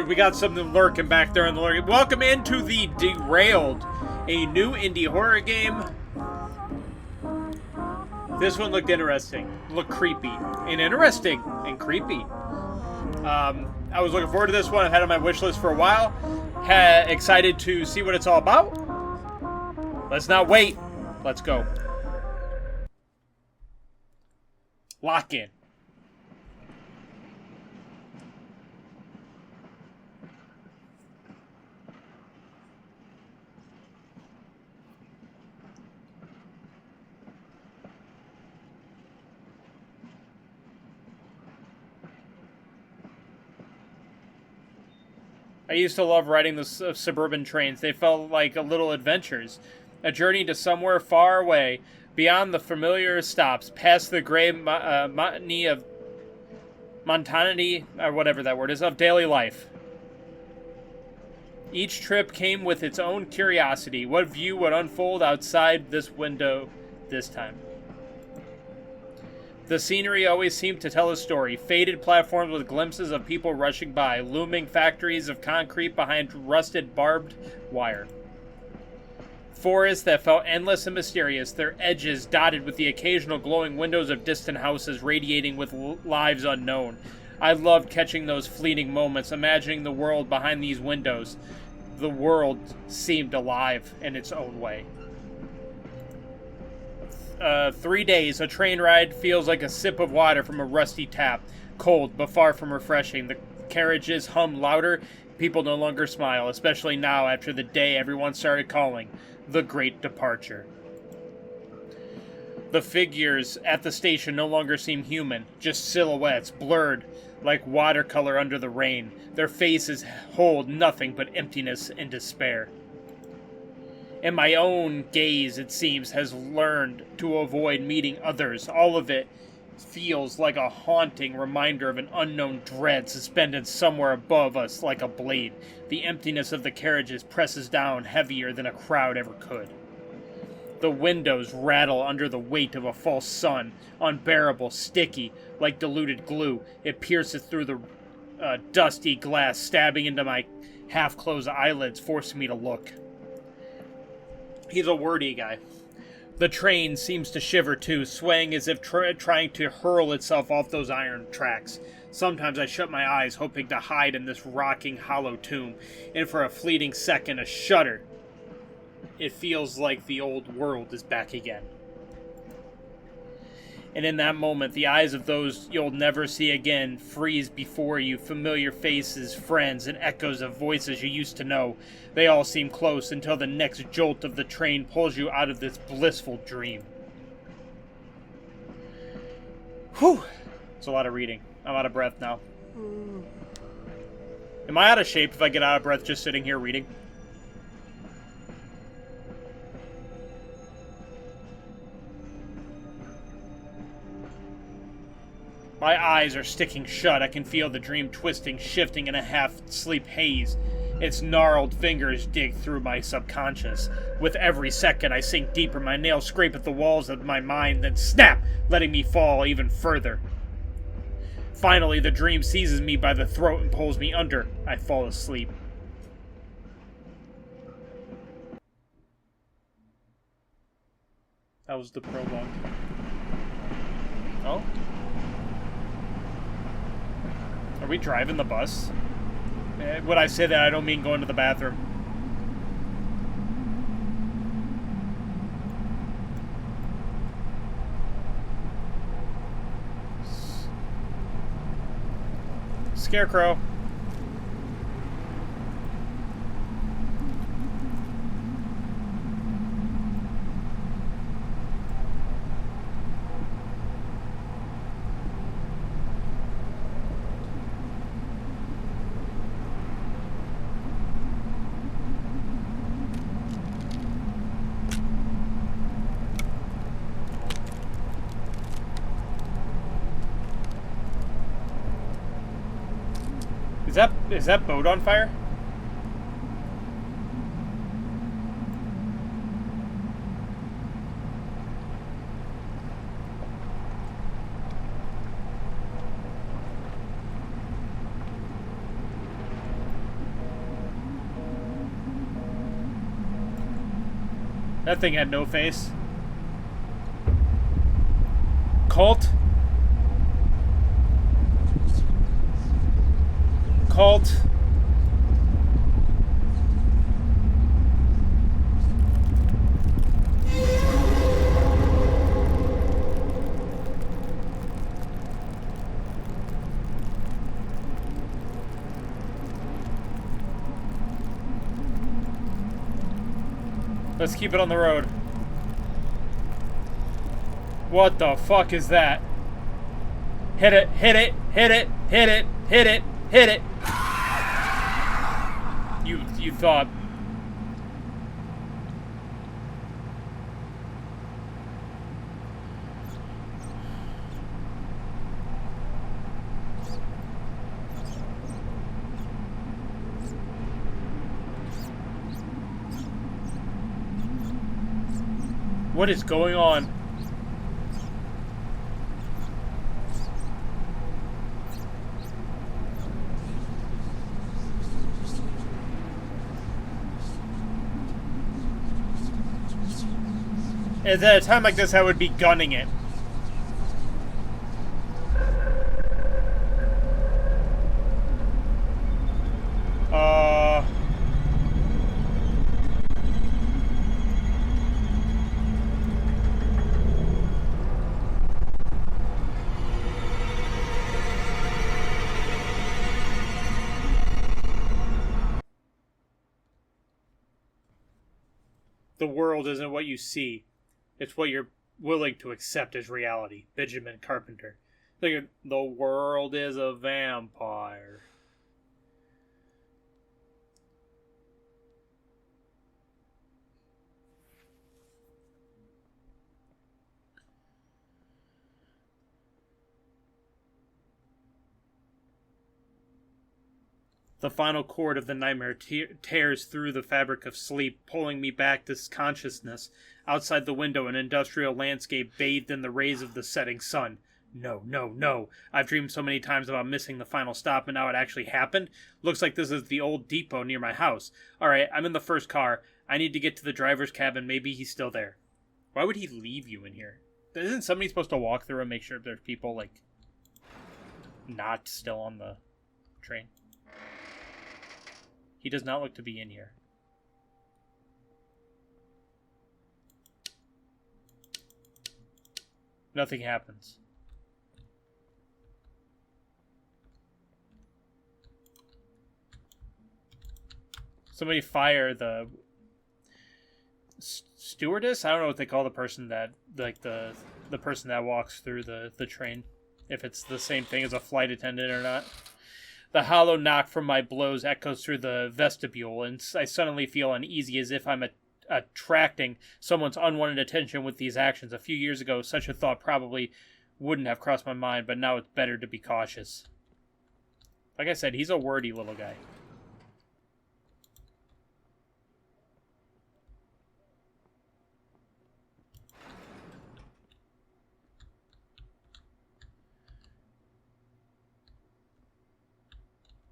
we got something lurking back there in the lurking. Welcome into the Derailed, a new indie horror game. This one looked interesting, looked creepy, and interesting and creepy. I was looking forward to this one. I've had it on my wish list for a while. Excited to see what it's all about. Let's not wait. Let's go. Lock in. I used to love riding the suburban trains. They felt like little adventures. A journey to somewhere far away, beyond the familiar stops, past the gray monotony of or whatever that word is, of daily life. Each trip came with its own curiosity. What view would unfold outside this window this time? The scenery always seemed to tell a story. Faded platforms with glimpses of people rushing by, looming factories of concrete behind rusted barbed wire. Forests that felt endless and mysterious, their edges dotted with the occasional glowing windows of distant houses radiating with lives unknown. I loved catching those fleeting moments, imagining the world behind these windows. The world seemed alive in its own way. 3 days, a train ride feels like a sip of water from a rusty tap. Cold, but far from refreshing. The carriages hum louder. People no longer smile, especially now after the day everyone started calling the Great Departure. The figures at the station no longer seem human, just silhouettes, blurred like watercolor under the rain. Their faces hold nothing but emptiness and despair. And my own gaze, it seems, has learned to avoid meeting others. All of it feels like a haunting reminder of an unknown dread suspended somewhere above us like a blade. The emptiness of the carriages presses down heavier than a crowd ever could. The windows rattle under the weight of a false sun, unbearable, sticky, like diluted glue. It pierces through the dusty glass, stabbing into my half-closed eyelids, forcing me to look. He's a wordy guy. The train seems to shiver too, swaying as if trying to hurl itself off those iron tracks. Sometimes I shut my eyes, hoping to hide in this rocking, hollow tomb, and for a fleeting second, a shudder. It feels like the old world is back again. And in that moment, the eyes of those you'll never see again freeze before you, familiar faces, friends, and echoes of voices you used to know. They all seem close until the next jolt of the train pulls you out of this blissful dream. Whew! It's a lot of reading. I'm out of breath now. Am I out of shape if I get out of breath just sitting here reading? My eyes are sticking shut. I can feel the dream twisting, shifting in a half-sleep haze. Its gnarled fingers dig through my subconscious. With every second, I sink deeper. My nails scrape at the walls of my mind, then snap, letting me fall even further. Finally, the dream seizes me by the throat and pulls me under. I fall asleep. That was the prologue. Oh? Are we driving the bus? When I say that, I don't mean going to the bathroom. Scarecrow. Is that boat on fire? That thing had no face. Cult? Cult? Let's keep it on the road. What the fuck is that? Hit it, hit it, hit it, hit it, hit it, hit it. You thought. What is going on? At a time like this, I would be gunning it. The world isn't what you see. It's what you're willing to accept as reality. Benjamin Carpenter. The world is a vampire. The final chord of the nightmare tears through the fabric of sleep, pulling me back to consciousness. Outside the window, an industrial landscape bathed in the rays of the setting sun. No, no, no. I've dreamed so many times about missing the final stop, and now it actually happened. Looks like this is the old depot near my house. Alright, I'm in the first car. I need to get to the driver's cabin. Maybe he's still there. Why would he leave you in here? Isn't somebody supposed to walk through and make sure there's people, like, not still on the train? He does not look to be in here. Nothing happens. Somebody fire the stewardess? I don't know what they call the person that, like, the person that walks through the train. If it's the same thing as a flight attendant or not. The hollow knock from my blows echoes through the vestibule, and I suddenly feel uneasy, as if I'm attracting someone's unwanted attention with these actions. A few years ago, such a thought probably wouldn't have crossed my mind, but now it's better to be cautious. Like I said, he's a wordy little guy.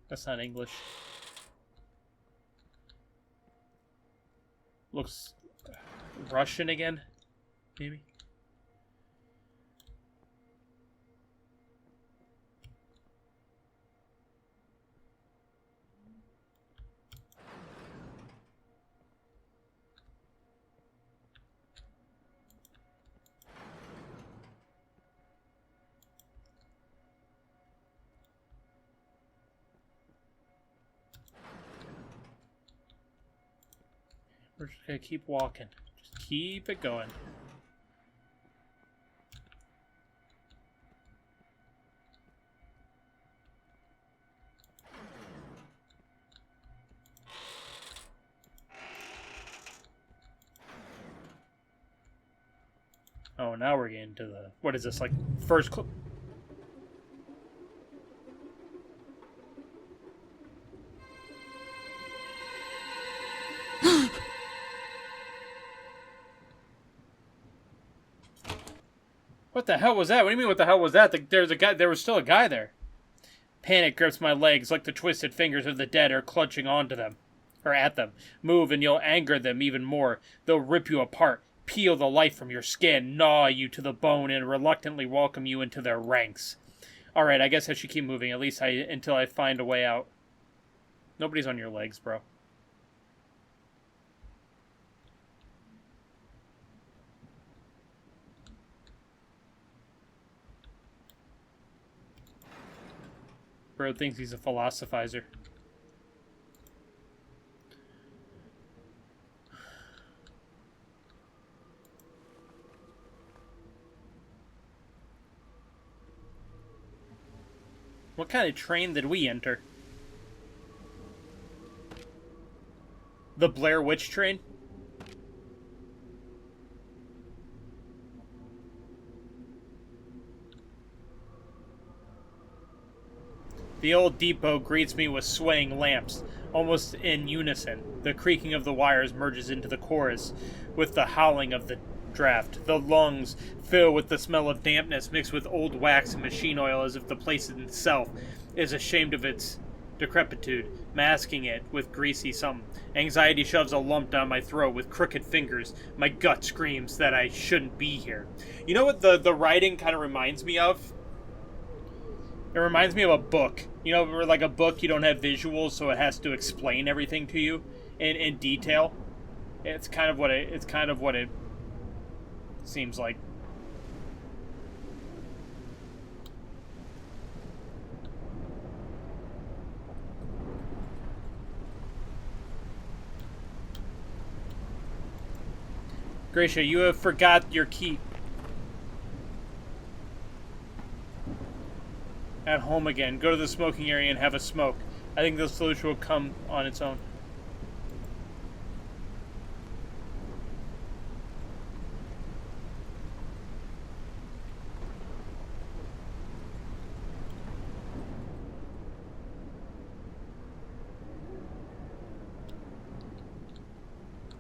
That's not English. Looks Russian again, maybe? We're just gonna keep walking. Just keep it going. Oh, now we're getting to the... What is this, like, first... What the hell was that? What do you mean, what the hell was that? There's a guy. There was still a guy there. Panic grips my legs like the twisted fingers of the dead are clutching onto them. Or at them. Move and you'll anger them even more. They'll rip you apart, peel the life from your skin, gnaw you to the bone, and reluctantly welcome you into their ranks. Alright, I guess I should keep moving, at least until I find a way out. Nobody's on your legs, bro. Bro thinks he's a philosophizer. What kind of train did we enter? The Blair Witch train? The old depot greets me with swaying lamps, almost in unison. The creaking of the wires merges into the chorus with the howling of the draft. The lungs fill with the smell of dampness mixed with old wax and machine oil, as if the place itself is ashamed of its decrepitude, masking it with greasy something. Anxiety shoves a lump down my throat with crooked fingers. My gut screams that I shouldn't be here. You know what the writing kind of reminds me of? It reminds me of a book. You know, where like a book, you don't have visuals, so it has to explain everything to you in detail. It's kind of what it seems like. Gracia, you have forgot your key. At home again. Go to the smoking area and have a smoke. I think the solution will come on its own.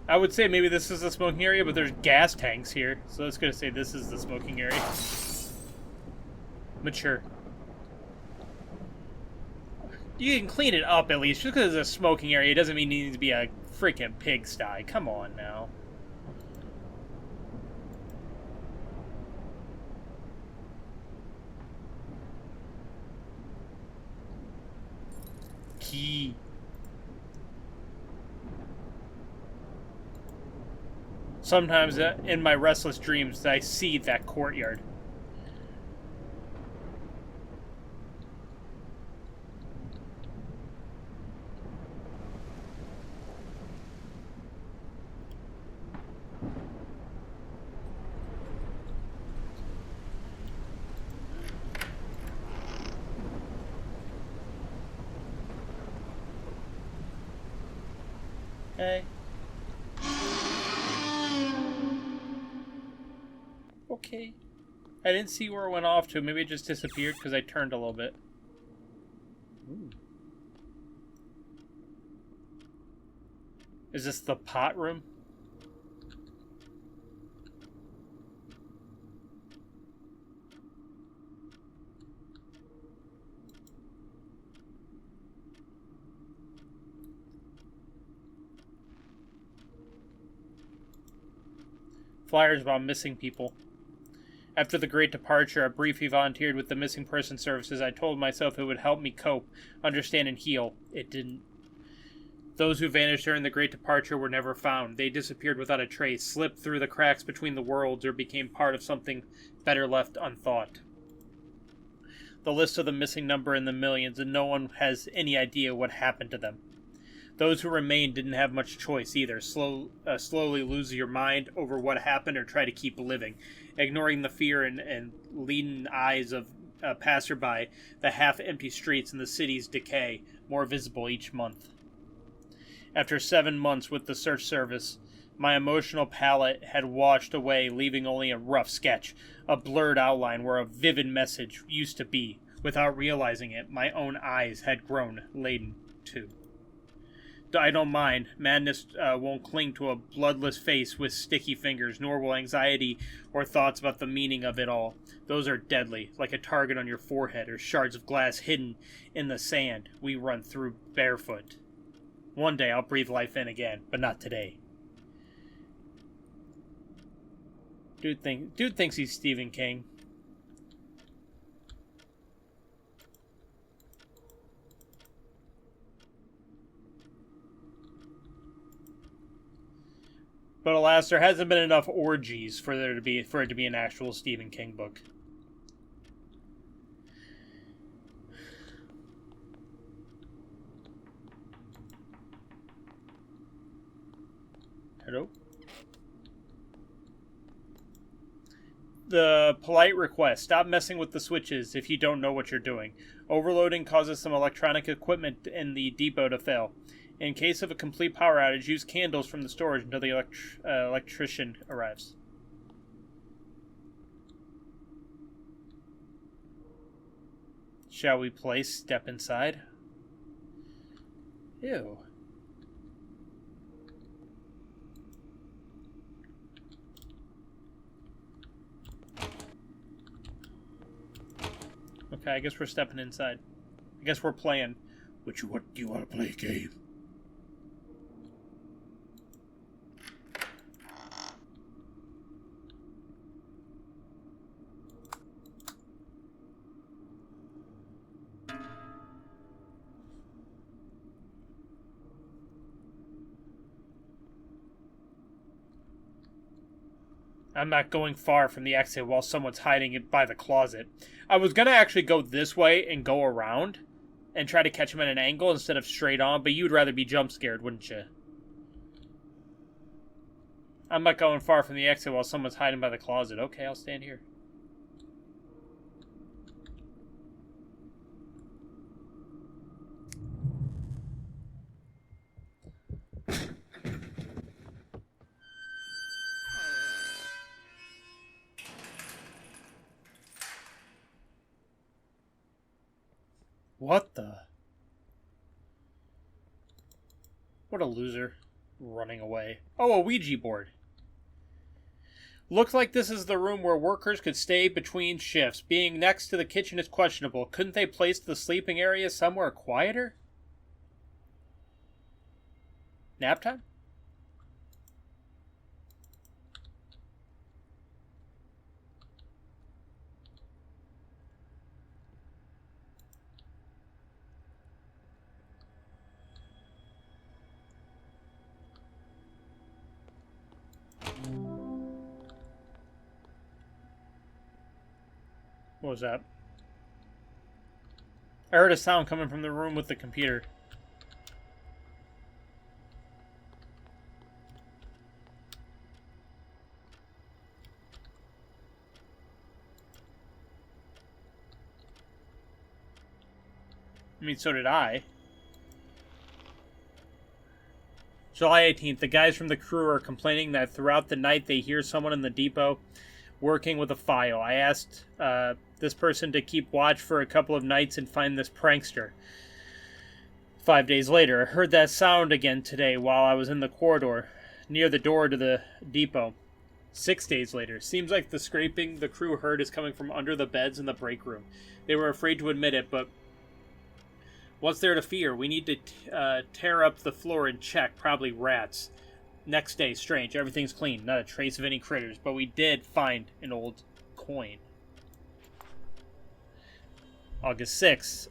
I would say maybe this is the smoking area, but there's gas tanks here. So let's go say this is the smoking area. Mature. You can clean it up at least. Just because it's a smoking area doesn't mean it needs to be a freaking pigsty. Come on now. Key. Sometimes in my restless dreams I see that courtyard. Okay. Okay. I didn't see where it went off to. Maybe it just disappeared because I turned a little bit. Ooh. Is this the pot room? Flyers about missing people. After the Great Departure, I briefly volunteered with the Missing Person Services. I told myself it would help me cope, understand, and heal. It didn't. Those who vanished during the Great Departure were never found. They disappeared without a trace, slipped through the cracks between the worlds, or became part of something better left unthought. The list of the missing number in the millions, and no one has any idea what happened to them. Those who remained didn't have much choice either. Slowly lose your mind over what happened or try to keep living, ignoring the fear and leaden eyes of passerby, the half-empty streets and the city's decay, more visible each month. After 7 months with the search service, my emotional palette had washed away, leaving only a rough sketch, a blurred outline where a vivid message used to be. Without realizing it, my own eyes had grown laden too. I don't mind. Madness won't cling to a bloodless face with sticky fingers, nor will anxiety or thoughts about the meaning of it all. Those are deadly, like a target on your forehead or shards of glass hidden in the sand we run through barefoot. One day I'll breathe life in again, but not today. Dude thinks he's Stephen King. But alas, there hasn't been enough orgies for it to be an actual Stephen King book. Hello? The polite request: stop messing with the switches if you don't know what you're doing. Overloading causes some electronic equipment in the depot to fail. In case of a complete power outage, use candles from the storage until the electrician arrives. Shall we play Step Inside? Ew. Okay, I guess we're stepping inside. I guess we're playing. What do you want to play a game? I'm not going far from the exit while someone's hiding it by the closet. I was going to actually go this way and go around and try to catch him at an angle instead of straight on, but you'd rather be jump scared, wouldn't you? I'm not going far from the exit while someone's hiding by the closet. Okay, I'll stand here. What the? What a loser. Running away. Oh, a Ouija board. Looks like this is the room where workers could stay between shifts. Being next to the kitchen is questionable. Couldn't they place the sleeping area somewhere quieter? Nap time? What was that? I heard a sound coming from the room with the computer. I mean, so did I. July 18th. The guys from the crew are complaining that throughout the night they hear someone in the depot working with a file. I asked this person to keep watch for a couple of nights and find this prankster. 5 days later, I heard that sound again today while I was in the corridor near the door to the depot. 6 days later, seems like the scraping the crew heard is coming from under the beds in the break room. They were afraid to admit it, but what's there to fear? We need to tear up the floor and check. Probably rats. Next day, strange. Everything's clean. Not a trace of any critters. But we did find an old coin. August 6th.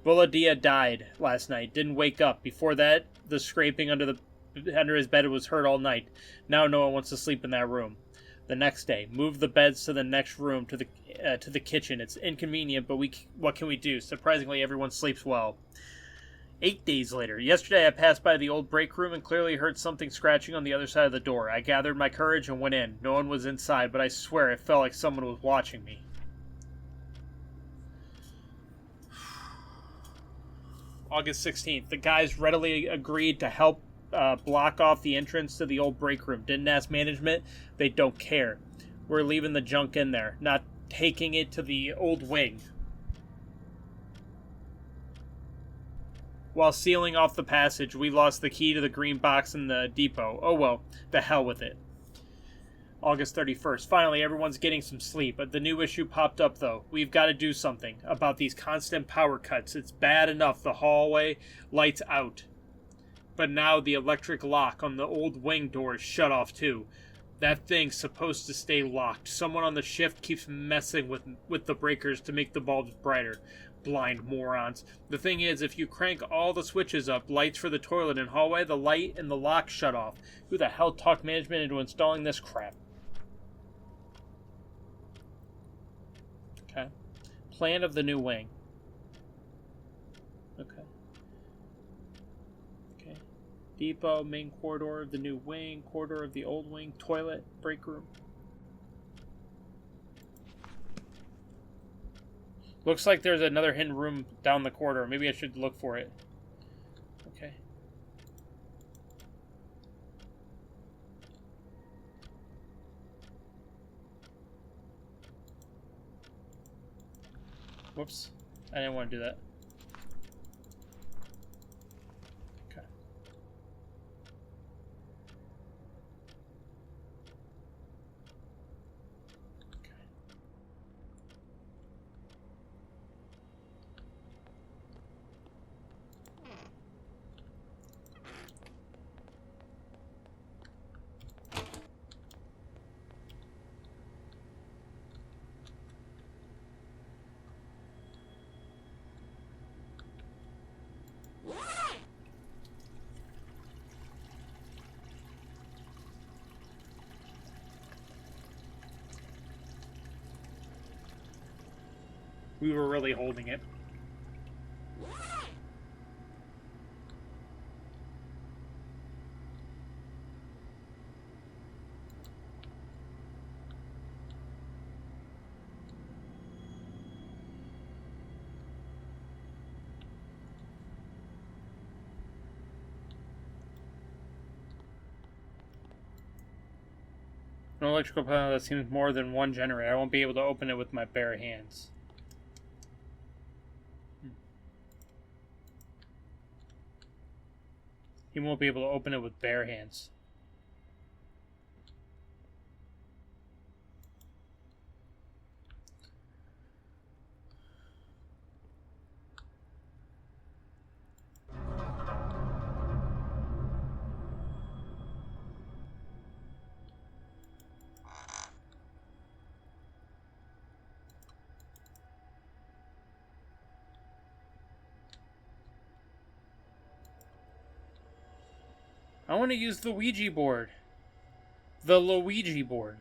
Buladia died last night. Didn't wake up. Before that, the scraping under his bed was heard all night. Now no one wants to sleep in that room. The next day, move the beds to the next room, to the kitchen. It's inconvenient, but what can we do? Surprisingly, everyone sleeps well. 8 days later. Yesterday I passed by the old break room and clearly heard something scratching on the other side of the door. I gathered my courage and went in. No one was inside, but I swear it felt like someone was watching me. August 16th. The guys readily agreed to help block off the entrance to the old break room. Didn't ask management. They don't care. We're leaving the junk in there, not taking it to the old wing. While sealing off the passage, we lost the key to the green box in the depot. Oh well, the hell with it. August 31st. Finally, everyone's getting some sleep, but the new issue popped up, though. We've got to do something about these constant power cuts. It's bad enough the hallway lights out, but now the electric lock on the old wing door is shut off, too. That thing's supposed to stay locked. Someone on the shift keeps messing with the breakers to make the bulbs brighter. Blind morons. The thing is, if you crank all the switches up, lights for the toilet and hallway, the light and the lock shut off. Who the hell talked management into installing this crap? Okay. Plan of the new wing. Okay. Okay. Depot, main corridor of the new wing, corridor of the old wing, toilet, break room. Looks like there's another hidden room down the corridor. Maybe I should look for it. Okay. Whoops. I didn't want to do that. Okay. We were really holding it. An electrical panel that seems more than one generator. I won't be able to open it with my bare hands. He won't be able to open it with bare hands. I want to use the Ouija board. The Luigi board.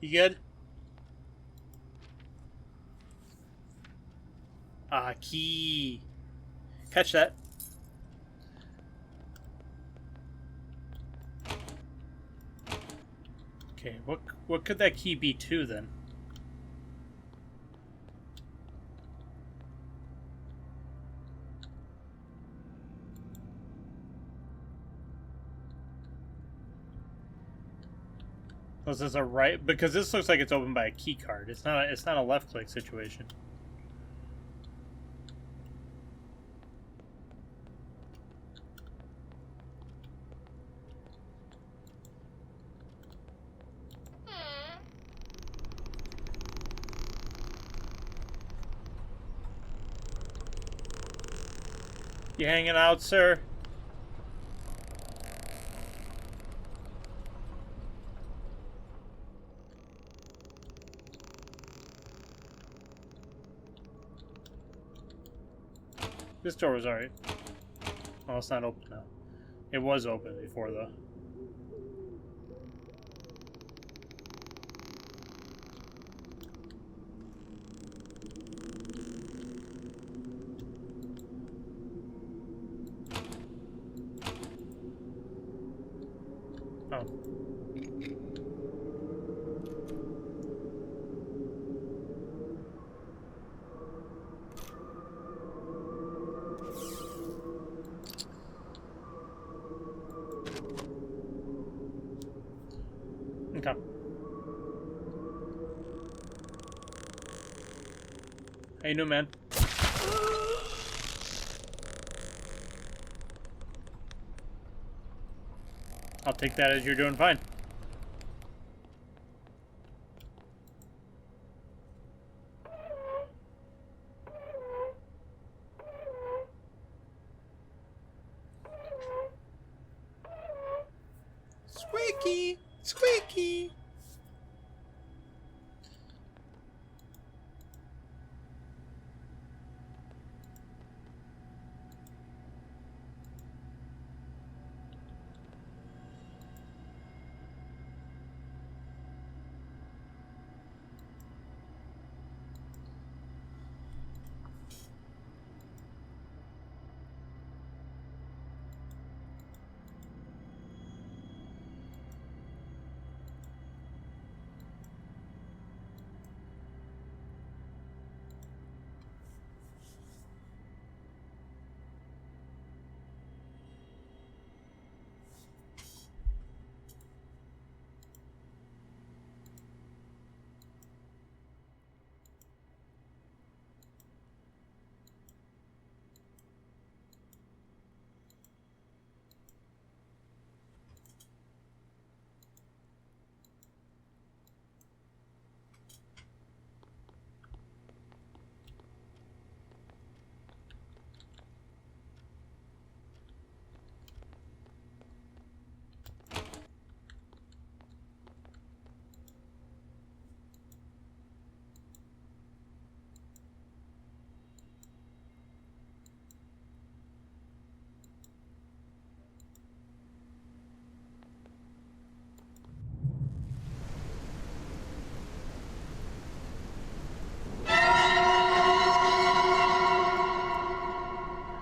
You good? Ah, key. Catch that. Okay, what could that key be to then? Was this a right? Because this looks like it's opened by a key card. It's not a left click situation. You hanging out, sir? This door was alright. Oh, it's not open now. It was open before, though. Oh. Okay. How you doing, man? I'll take that as you're doing fine. Squeaky! Squeaky!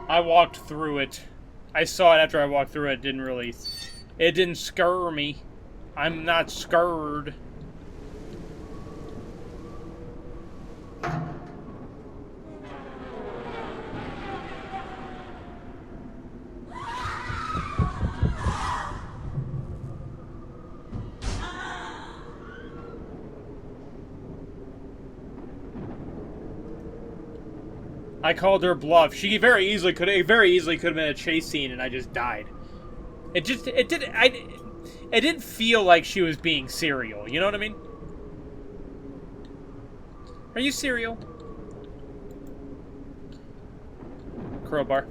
I walked through it. I saw it after I walked through it. It didn't scare me. I'm not scared. I called her bluff. She very easily could have been a chase scene, and I just died. It didn't feel like she was being serial. You know what I mean? Are you serial? Crowbar.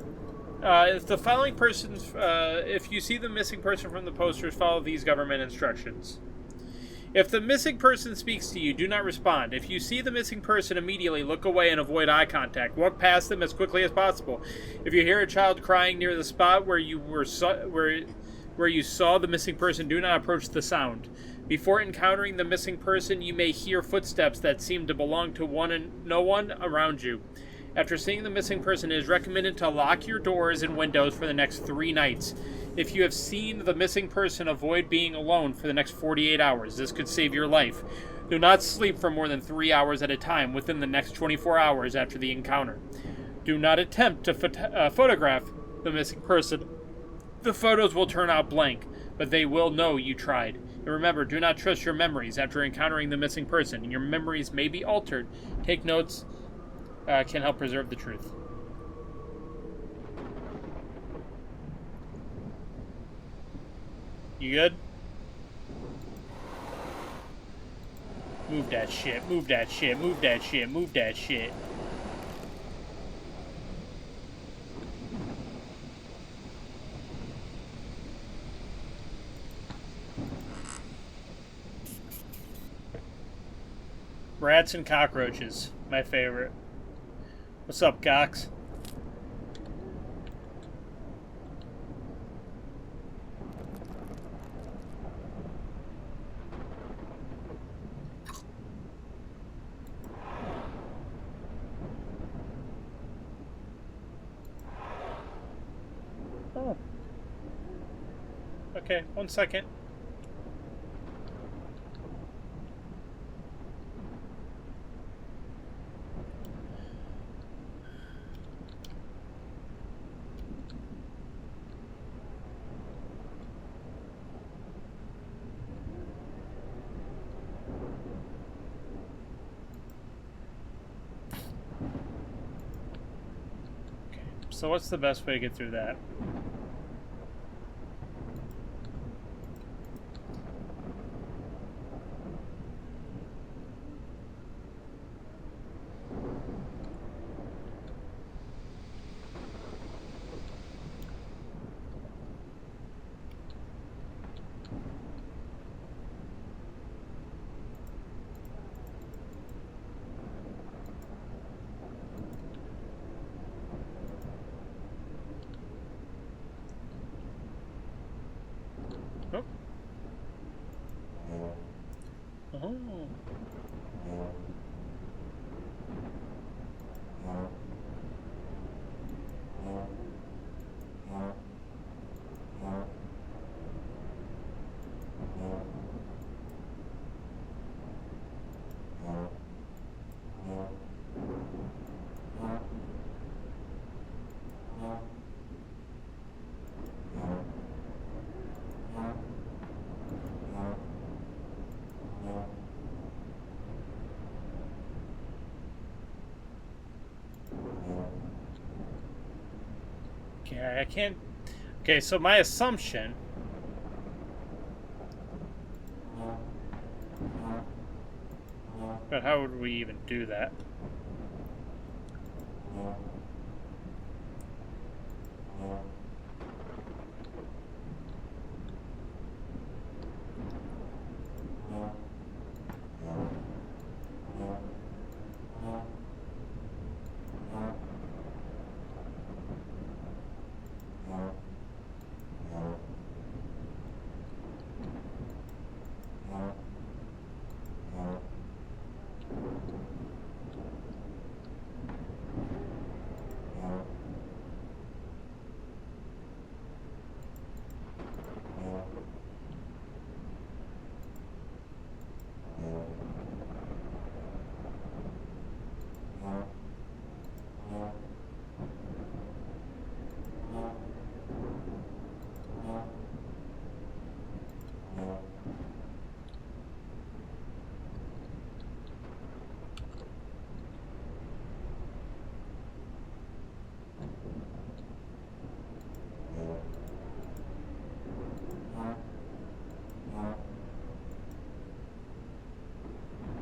If the following persons, if you see the missing person from the posters, follow these government instructions. If the missing person speaks to you, do not respond. If you see the missing person, immediately look away and avoid eye contact. Walk past them as quickly as possible. If you hear a child crying near the spot where you saw the missing person, do not approach the sound. Before encountering the missing person, you may hear footsteps that seem to belong to no one around you. After seeing the missing person, it is recommended to lock your doors and windows for the next 3 nights. If you have seen the missing person, avoid being alone for the next 48 hours. This could save your life. Do not sleep for more than 3 hours at a time within the next 24 hours after the encounter. Do not attempt to photograph the missing person. The photos will turn out blank, but they will know you tried. And remember, do not trust your memories after encountering the missing person. Your memories may be altered. Take notes can help preserve the truth. You good? Move that shit, move that shit, move that shit, move that shit. Rats and cockroaches. My favorite. What's up, Gox? Oh. Okay, 1 second. So what's the best way to get through that? Oh. Oh. Okay, I can't... Okay, so my assumption... But how would we even do that?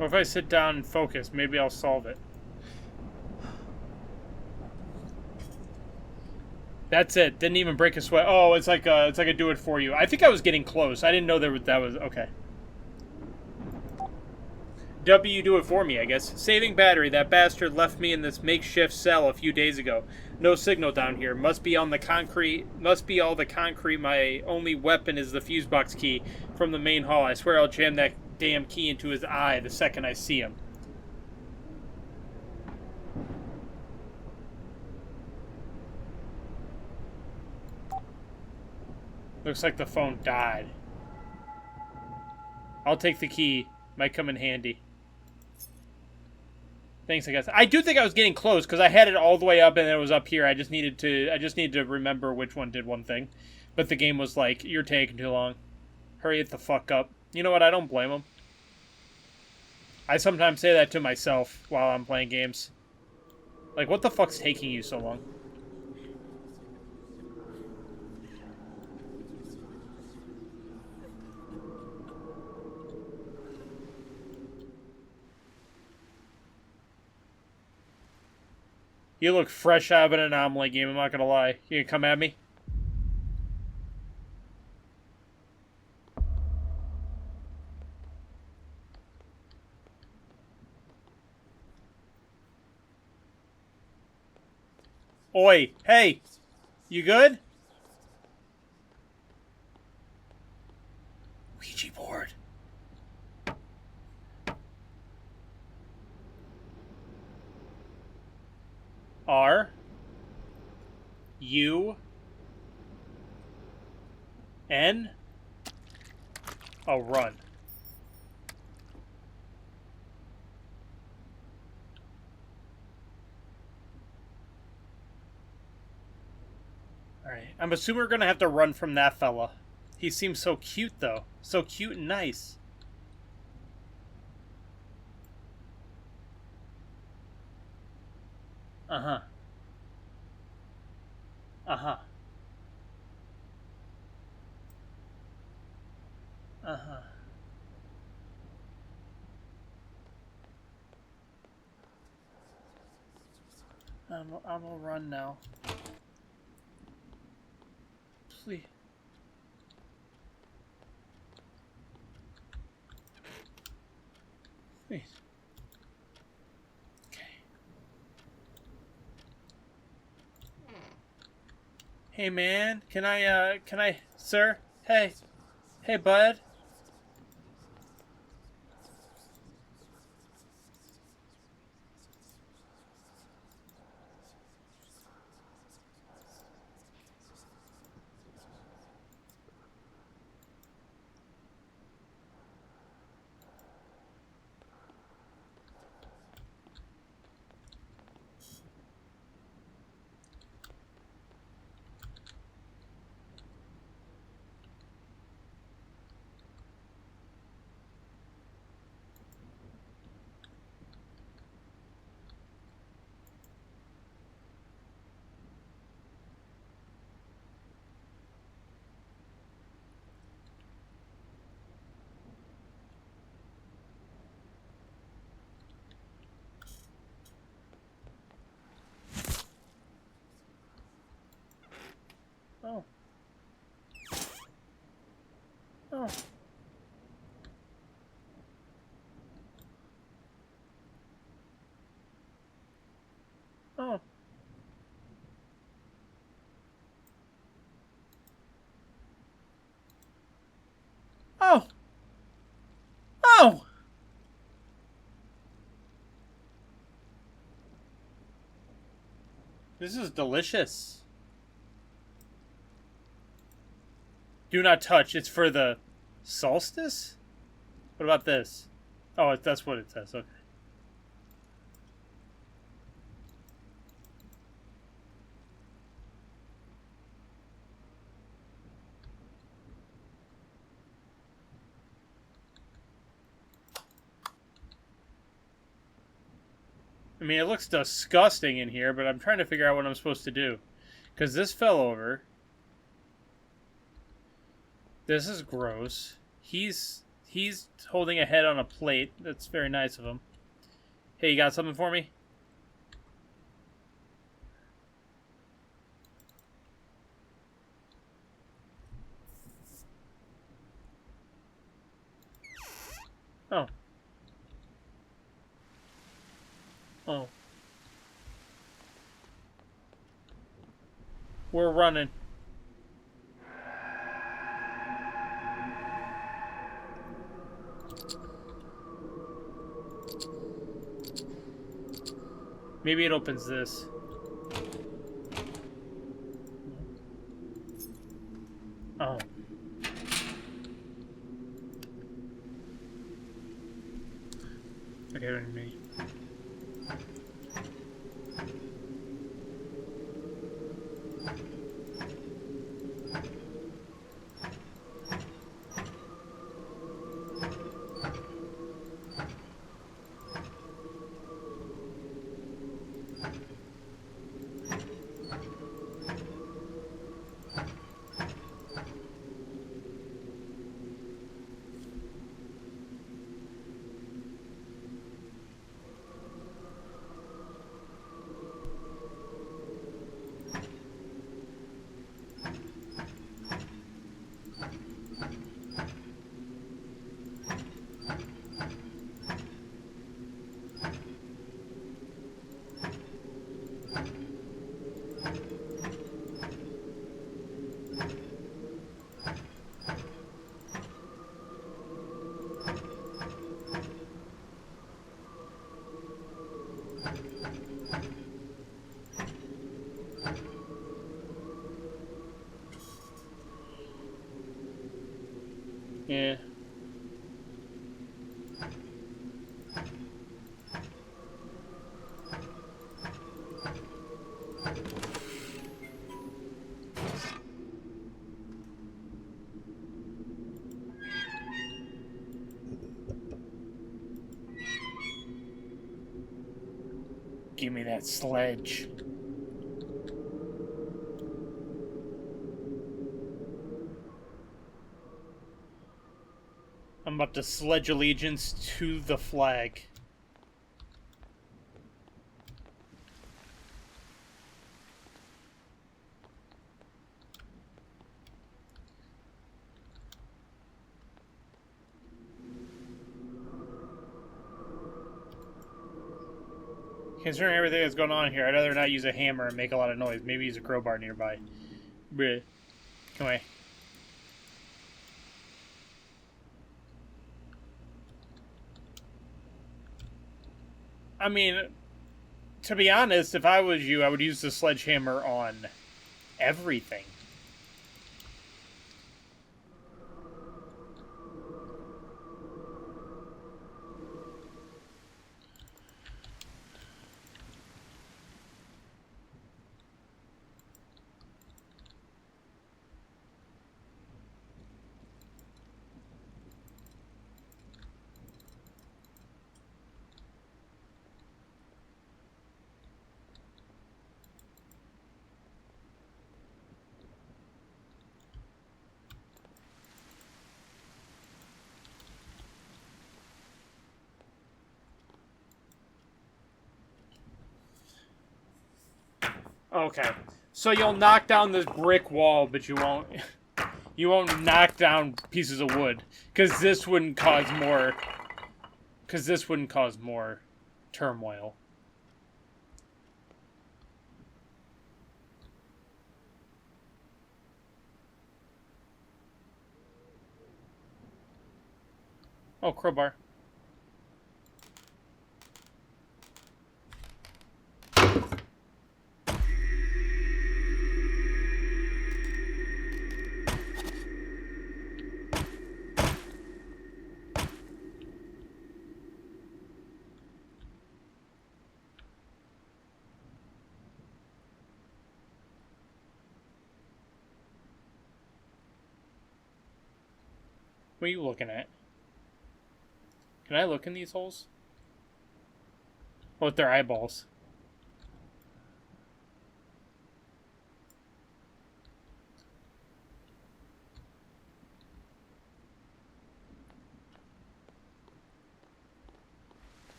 Or if I sit down and focus, maybe I'll solve it. That's it. Didn't even break a sweat. Oh, it's like a do it for you. I think I was getting close. I didn't know that was okay. W, do it for me, I guess. Saving battery. That bastard left me in this makeshift cell a few days ago. No signal down here. Must be on the concrete. Must be all the concrete. My only weapon is the fuse box key from the main hall. I swear I'll jam that damn key into his eye the second I see him. Looks like the phone died. I'll take the key. Might come in handy. Thanks, I guess. I do think I was getting close because I had it all the way up and it was up here. I just needed to remember which one did one thing. But the game was like, you're taking too long. Hurry it the fuck up. You know what? I don't blame him. I sometimes say that to myself while I'm playing games. Like, what the fuck's taking you so long? You look fresh out of an anomaly game, I'm not gonna lie. You gonna come at me? Oi, hey, you good? Ouija board. R U N. Oh, run. Alright, I'm assuming we're gonna have to run from that fella. He seems so cute, though. So cute and nice. Uh-huh. Uh-huh. Uh-huh. I'm gonna run now. Please. Please. Okay. Hey, man. Can I, sir? Hey. Hey, bud. Oh. Oh. Oh. Oh. Oh. This is delicious. Do not touch. It's for the solstice? What about this? Oh, that's what it says. Okay. I mean, it looks disgusting in here, but I'm trying to figure out what I'm supposed to do. Because this fell over. This is gross. He's holding a head on a plate. That's very nice of him. Hey, you got something for me? Oh. Oh. We're running. Maybe it opens this. Oh. Okay, wait a minute. Yeah. Give me that sledge. I'm about to sledge allegiance to the flag. Considering everything that's going on here, I'd rather not use a hammer and make a lot of noise. Maybe use a crowbar nearby. Bleh. Come away. I mean, to be honest, if I was you, I would use the sledgehammer on everything. Okay, so you'll knock down this brick wall, but you won't knock down pieces of wood, because this wouldn't cause more. Because this wouldn't cause more turmoil. Oh, crowbar. What are you looking at? Can I look in these holes? Oh, with their eyeballs.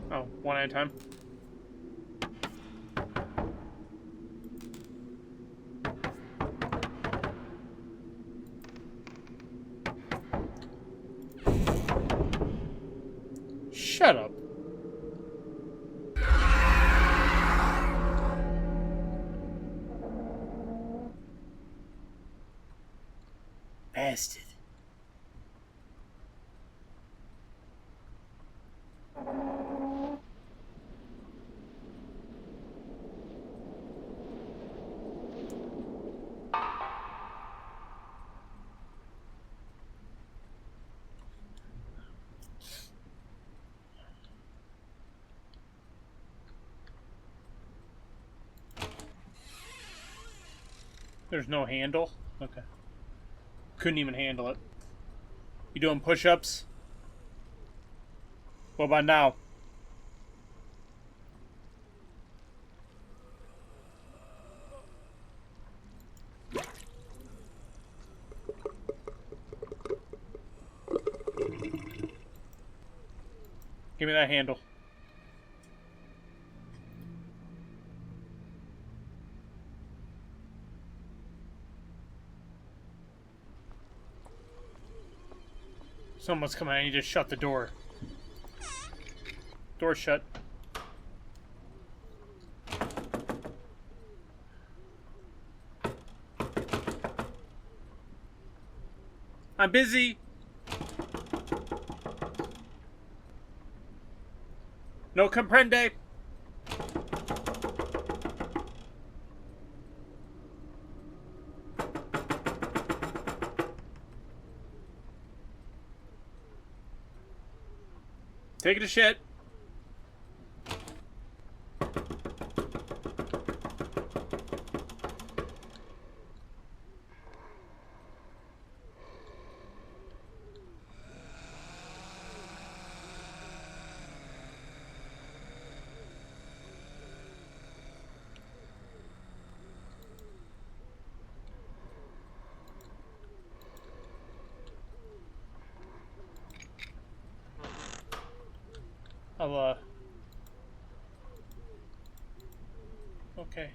Oh, one at a time. Shut up. Bastard. There's no handle? Okay. Couldn't even handle it. You doing push-ups? What about now? Give me that handle. Someone's coming. I need to shut the door. Door shut. I'm busy. No comprende. Taking a shit. I'll, okay.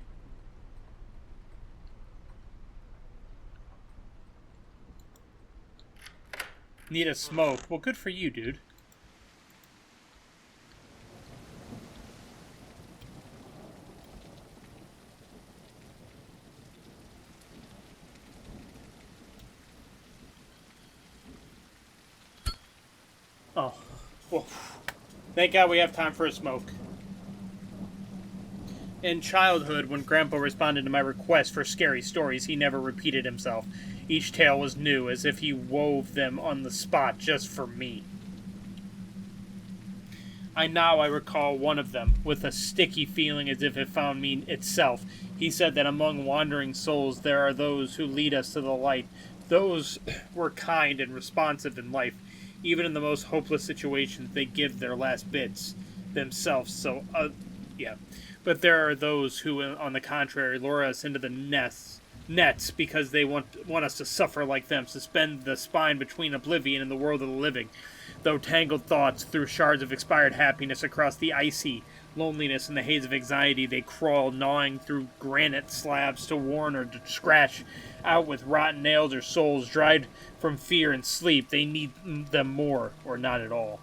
Need a smoke. Well, good for you, dude. Oh. Well, thank God we have time for a smoke. In childhood, when Grandpa responded to my request for scary stories, he never repeated himself. Each tale was new, as if he wove them on the spot just for me. I recall one of them, with a sticky feeling as if it found me itself. He said that among wandering souls there are those who lead us to the light. Those were kind and responsive in life. Even in the most hopeless situations, they give their last bits themselves. Yeah. But there are those who, on the contrary, lure us into the nets because they want us to suffer like them, suspend the spine between oblivion and the world of the living. Though tangled thoughts through shards of expired happiness across the icy loneliness and the haze of anxiety, they crawl, gnawing through granite slabs to warn or to scratch out with rotten nails or souls dried from fear and sleep. They need them more, or not at all.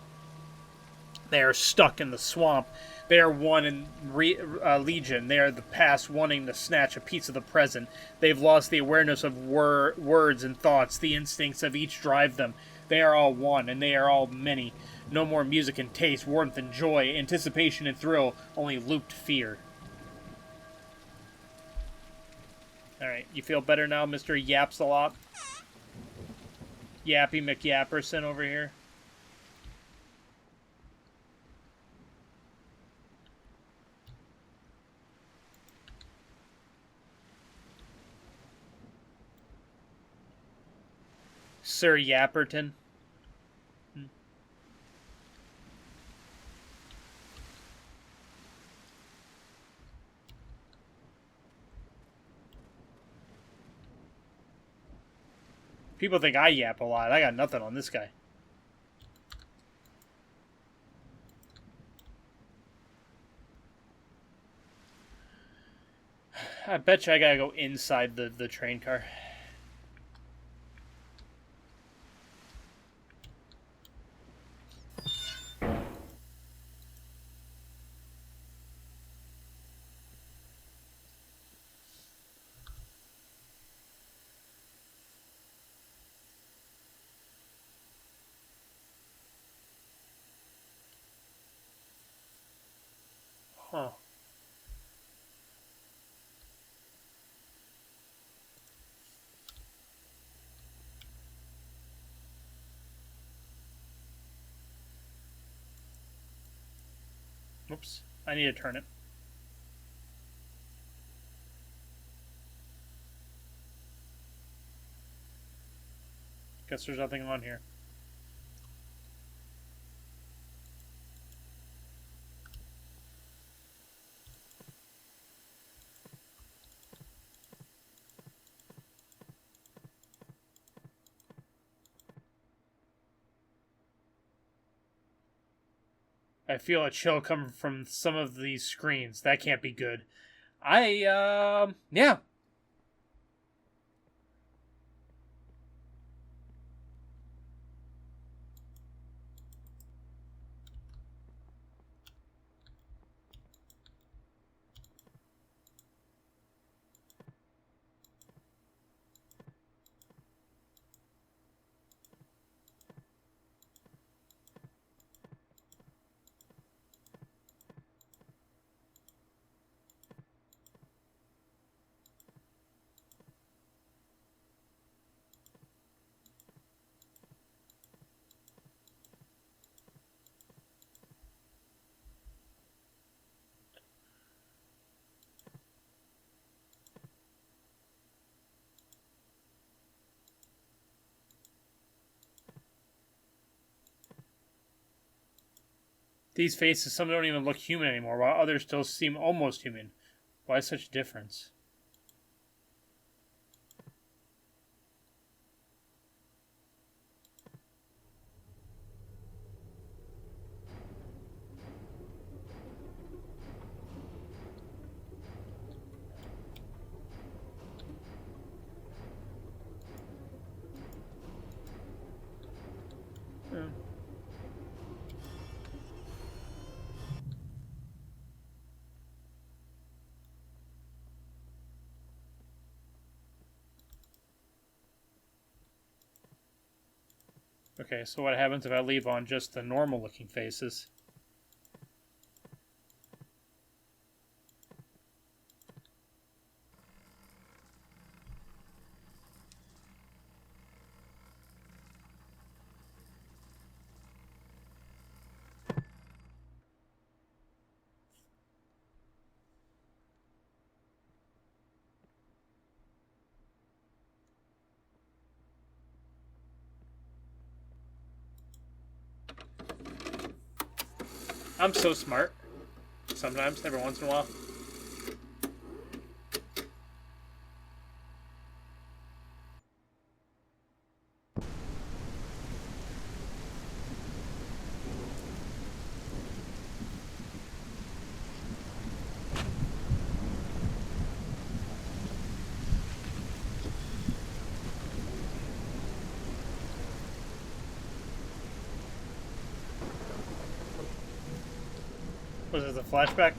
They are stuck in the swamp. They are one in legion. They are the past wanting to snatch a piece of the present. They've lost the awareness of words and thoughts. The instincts of each drive them. They are all one, and they are all many. No more music and taste, warmth and joy, anticipation and thrill, only looped fear. Alright, you feel better now, Mr. Yaps-a-lot? Yappy McYapperson over here? Sir Yapperton? People think I yap a lot. I got nothing on this guy. I bet you I gotta go inside the train car. Huh. Oops. I need to turn it. Guess there's nothing on here. I feel a chill coming from some of these screens. That can't be good. Yeah. These faces, some don't even look human anymore, while others still seem almost human. Why such a difference? Okay, so what happens if I leave on just the normal looking faces? I'm so smart. Sometimes, every once in a while. Was it the flashback?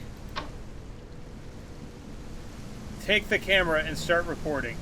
Take the camera and start recording.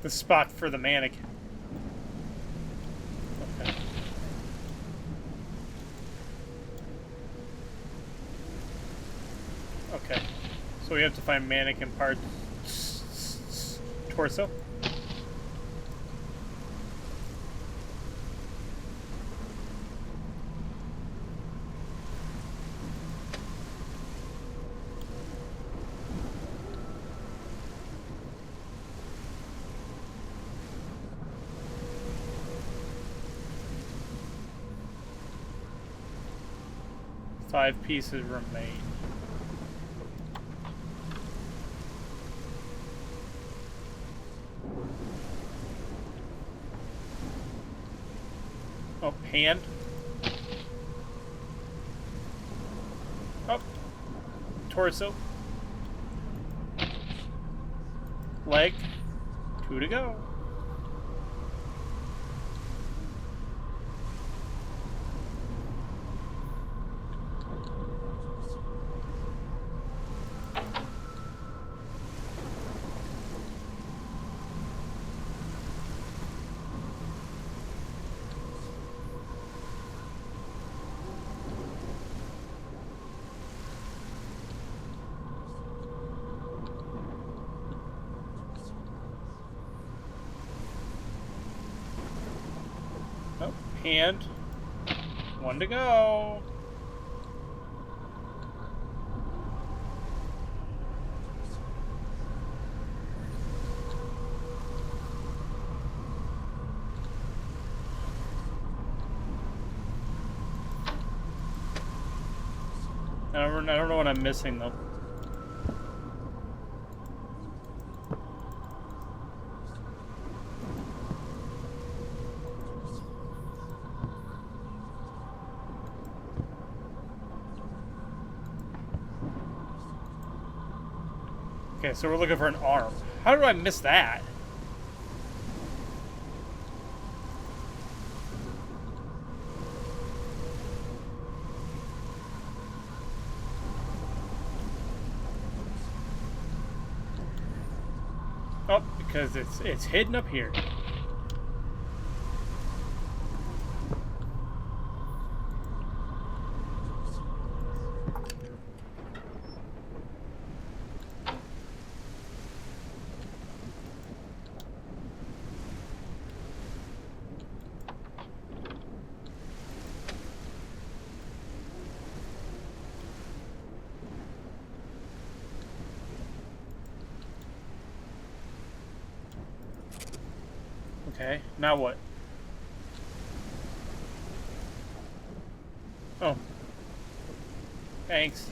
The spot for the mannequin. Okay. Okay. So we have to find mannequin parts. Torso? Five pieces remain. Oh, hand. Oh, torso. Leg. 2 to go. Oh, hand. 1 to go. I don't know what I'm missing though. Okay, so we're looking for an arm. How did I miss that? Oh, because it's hidden up here. Okay, now what? Oh. Thanks.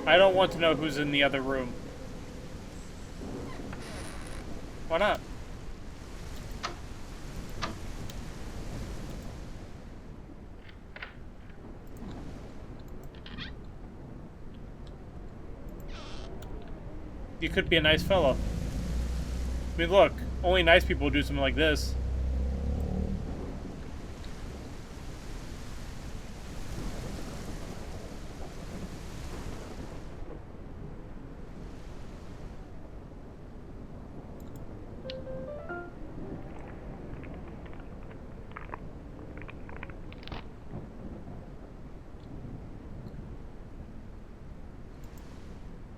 I don't want to know who's in the other room. Why not? You could be a nice fellow. I mean, look, only nice people do something like this.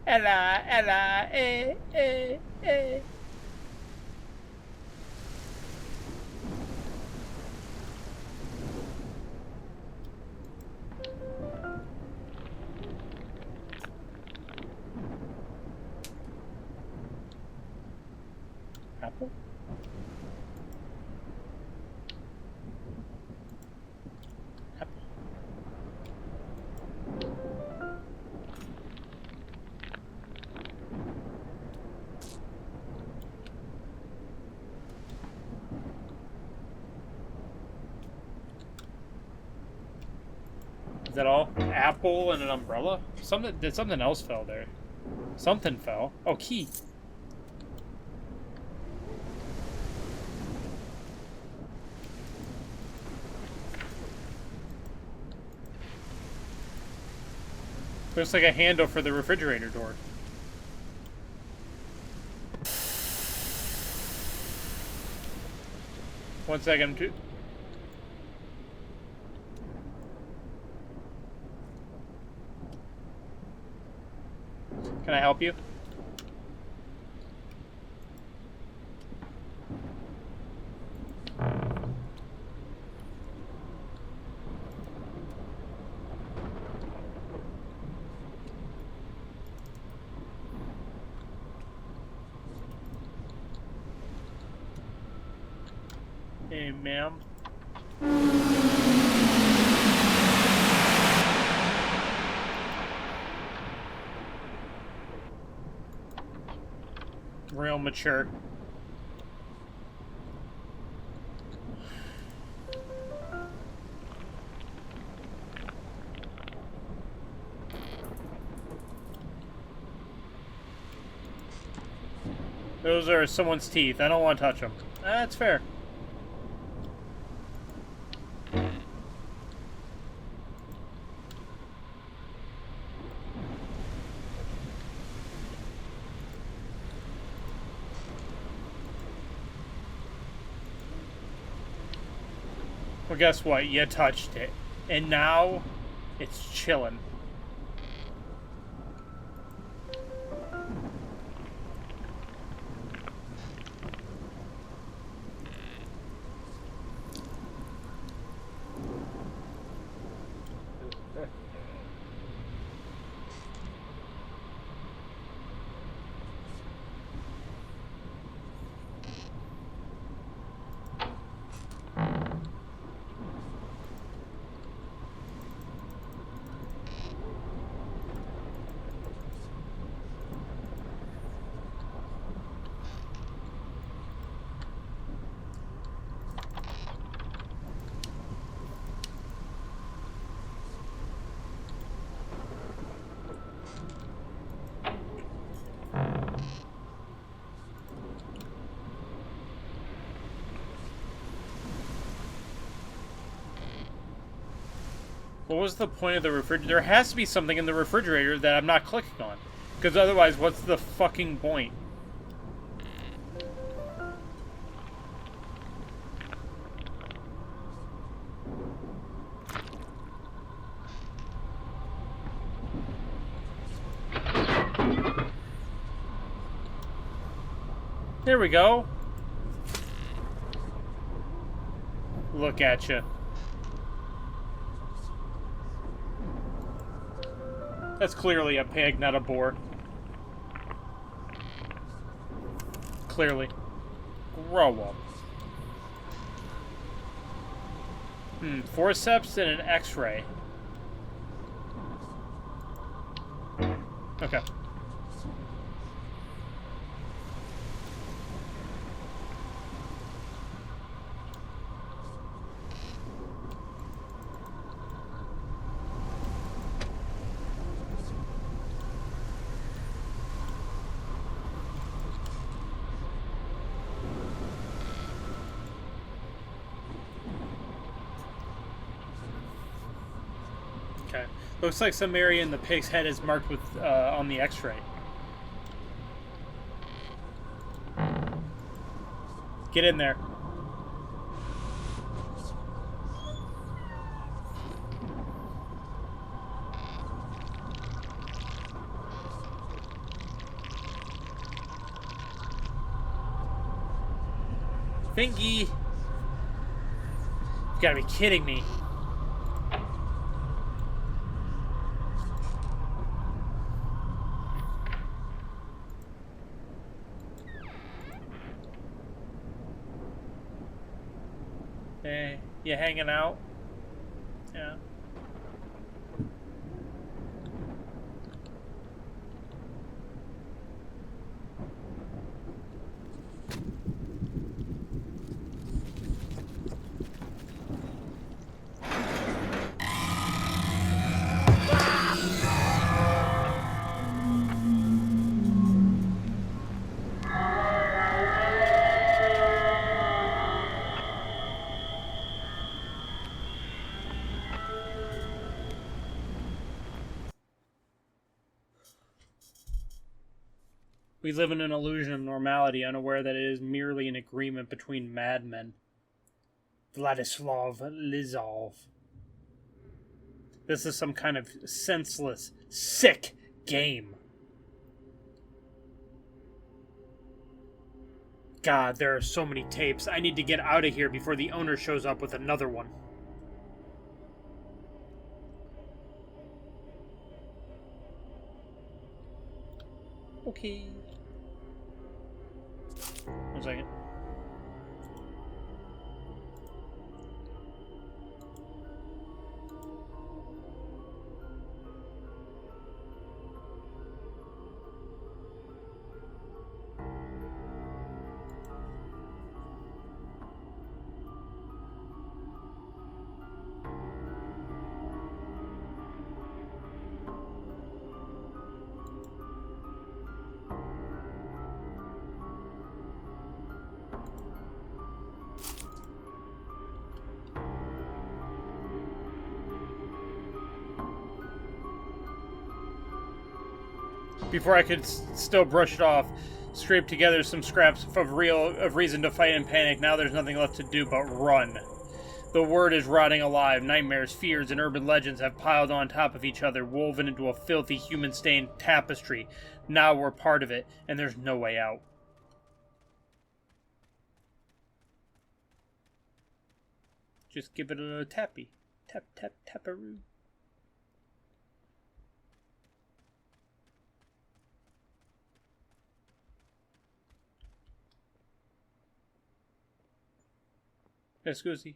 Ella, Ella, eh. Apple? Apple. Is that all? Apple and an umbrella? Something else fell there. Something fell. Oh, key. Looks like a handle for the refrigerator door. One second. Can I help you? Hey, ma'am. Real mature. Those are someone's teeth. I don't want to touch them. That's fair. Well, guess what? You touched it. And now, it's chilling. What was the point of the refrigerator? There has to be something in the refrigerator that I'm not clicking on. Because otherwise, what's the fucking point? There we go. Look at you. That's clearly a pig, not a boar. Clearly. Grow up. Forceps and an X-ray. Okay. Okay. Looks like some area in the pig's head is marked with on the X-ray. Get in there. Thingy. You gotta be kidding me. Hey, you hanging out? Yeah. We live in an illusion of normality, unaware that it is merely an agreement between madmen. Vladislav Lizov. This is some kind of senseless, sick game. God, there are so many tapes. I need to get out of here before the owner shows up with another one. Okay. 1 second. Before I could still brush it off, scrape together some scraps of reason to fight and panic. Now there's nothing left to do but run. The word is rotting alive. Nightmares, fears, and urban legends have piled on top of each other, woven into a filthy, human-stained tapestry. Now we're part of it, and there's no way out. Just give it a little tappy. Tap, tap, taparoo. Scusi.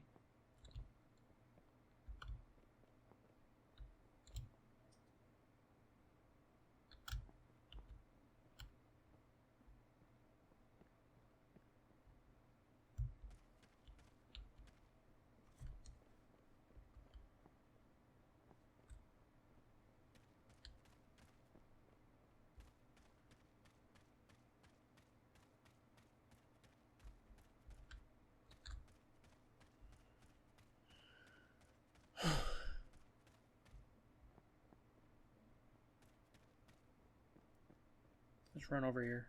Let's run over here.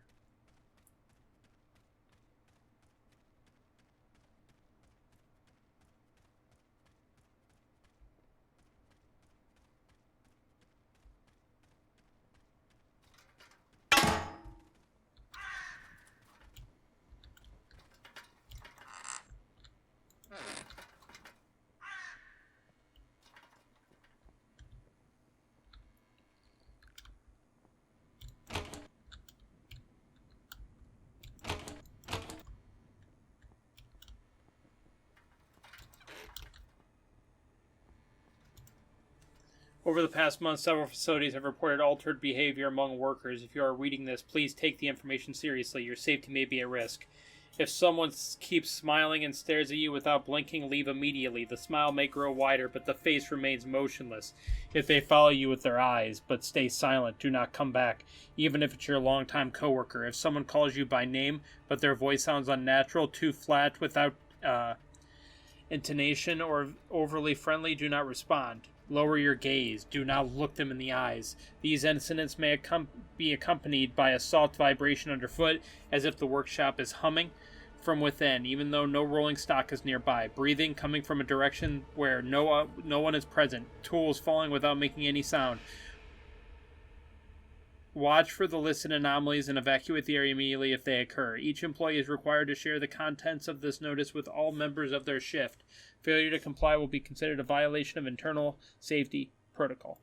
Over the past month, several facilities have reported altered behavior among workers. If you are reading this, please take the information seriously. Your safety may be at risk. If someone keeps smiling and stares at you without blinking, leave immediately. The smile may grow wider, but the face remains motionless. If they follow you with their eyes, but stay silent, do not come back, even if it's your longtime coworker. If someone calls you by name, but their voice sounds unnatural, too flat, without intonation, or overly friendly, do not respond. Lower your gaze. Do not look them in the eyes. These incidents may be accompanied by a soft vibration underfoot, as if the workshop is humming from within, even though no rolling stock is nearby. Breathing coming from a direction where no one is present. Tools falling without making any sound. Watch for the listed anomalies and evacuate the area immediately if they occur. Each employee is required to share the contents of this notice with all members of their shift. Failure to comply will be considered a violation of internal safety protocol.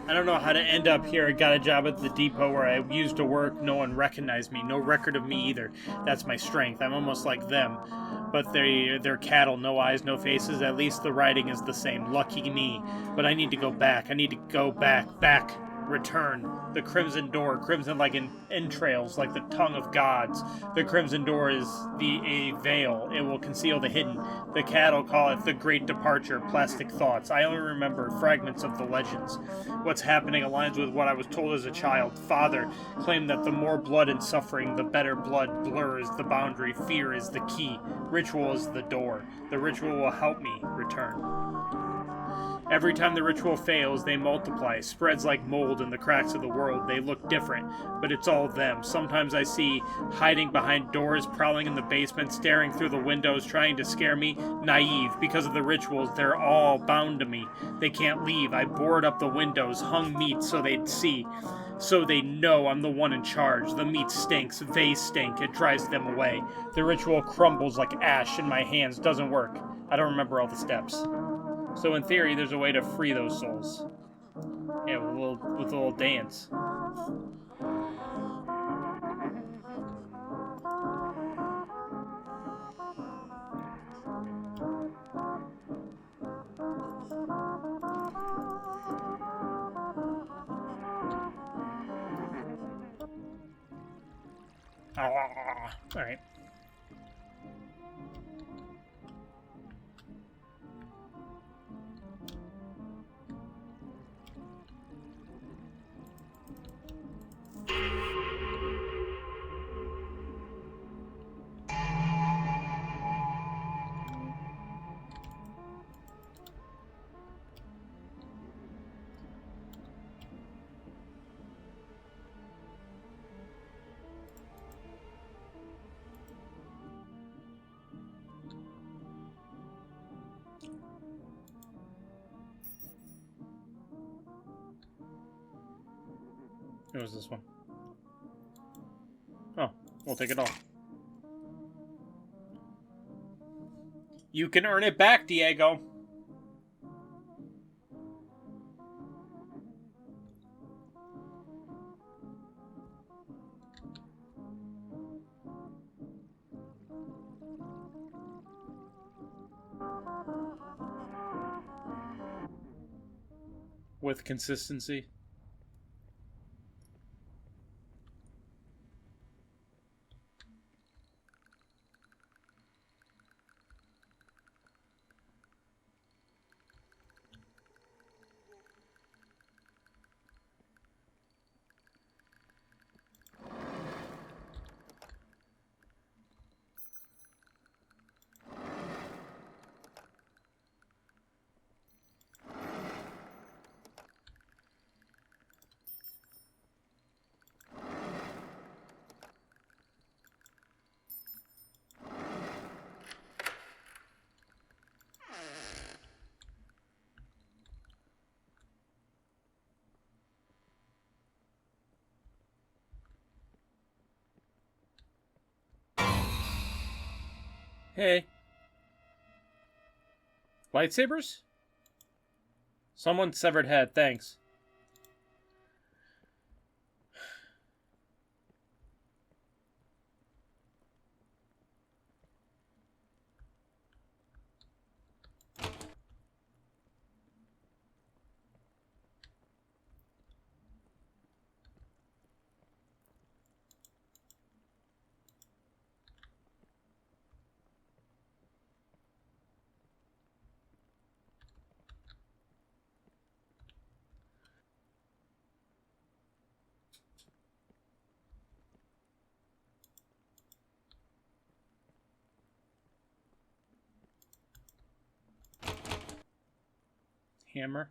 I don't know how to end up here. I got a job at the depot where I used to work. No one recognized me. No record of me either. That's my strength. I'm almost like them. But they're cattle. No eyes, no faces. At least the writing is the same. Lucky me. But I need to go back. I need to go back. Back. Return. The crimson door. Crimson like entrails, like the tongue of gods. The crimson door is a veil. It will conceal the hidden. The cattle call it the great departure. Plastic thoughts. I only remember fragments of the legends. What's happening aligns with what I was told as a child. Father claimed that the more blood and suffering, the better. Blood blurs the boundary. Fear is the key. Ritual is the door. The ritual will help me return. Every time the ritual fails, they multiply, spreads like mold in the cracks of the world. They look different, but it's all them. Sometimes I see hiding behind doors, prowling in the basement, staring through the windows, trying to scare me. Naive. Because of the rituals, they're all bound to me. They can't leave. I board up the windows, hung meat so they'd see. So they know I'm the one in charge. The meat stinks. They stink. It drives them away. The ritual crumbles like ash in my hands. Doesn't work. I don't remember all the steps. So in theory, there's a way to free those souls. Yeah, with a little dance. All right. It was this one. Oh, we'll take it all. You can earn it back, Diego. With consistency. Hey. Lightsabers? Someone's severed head, thanks. Hammer.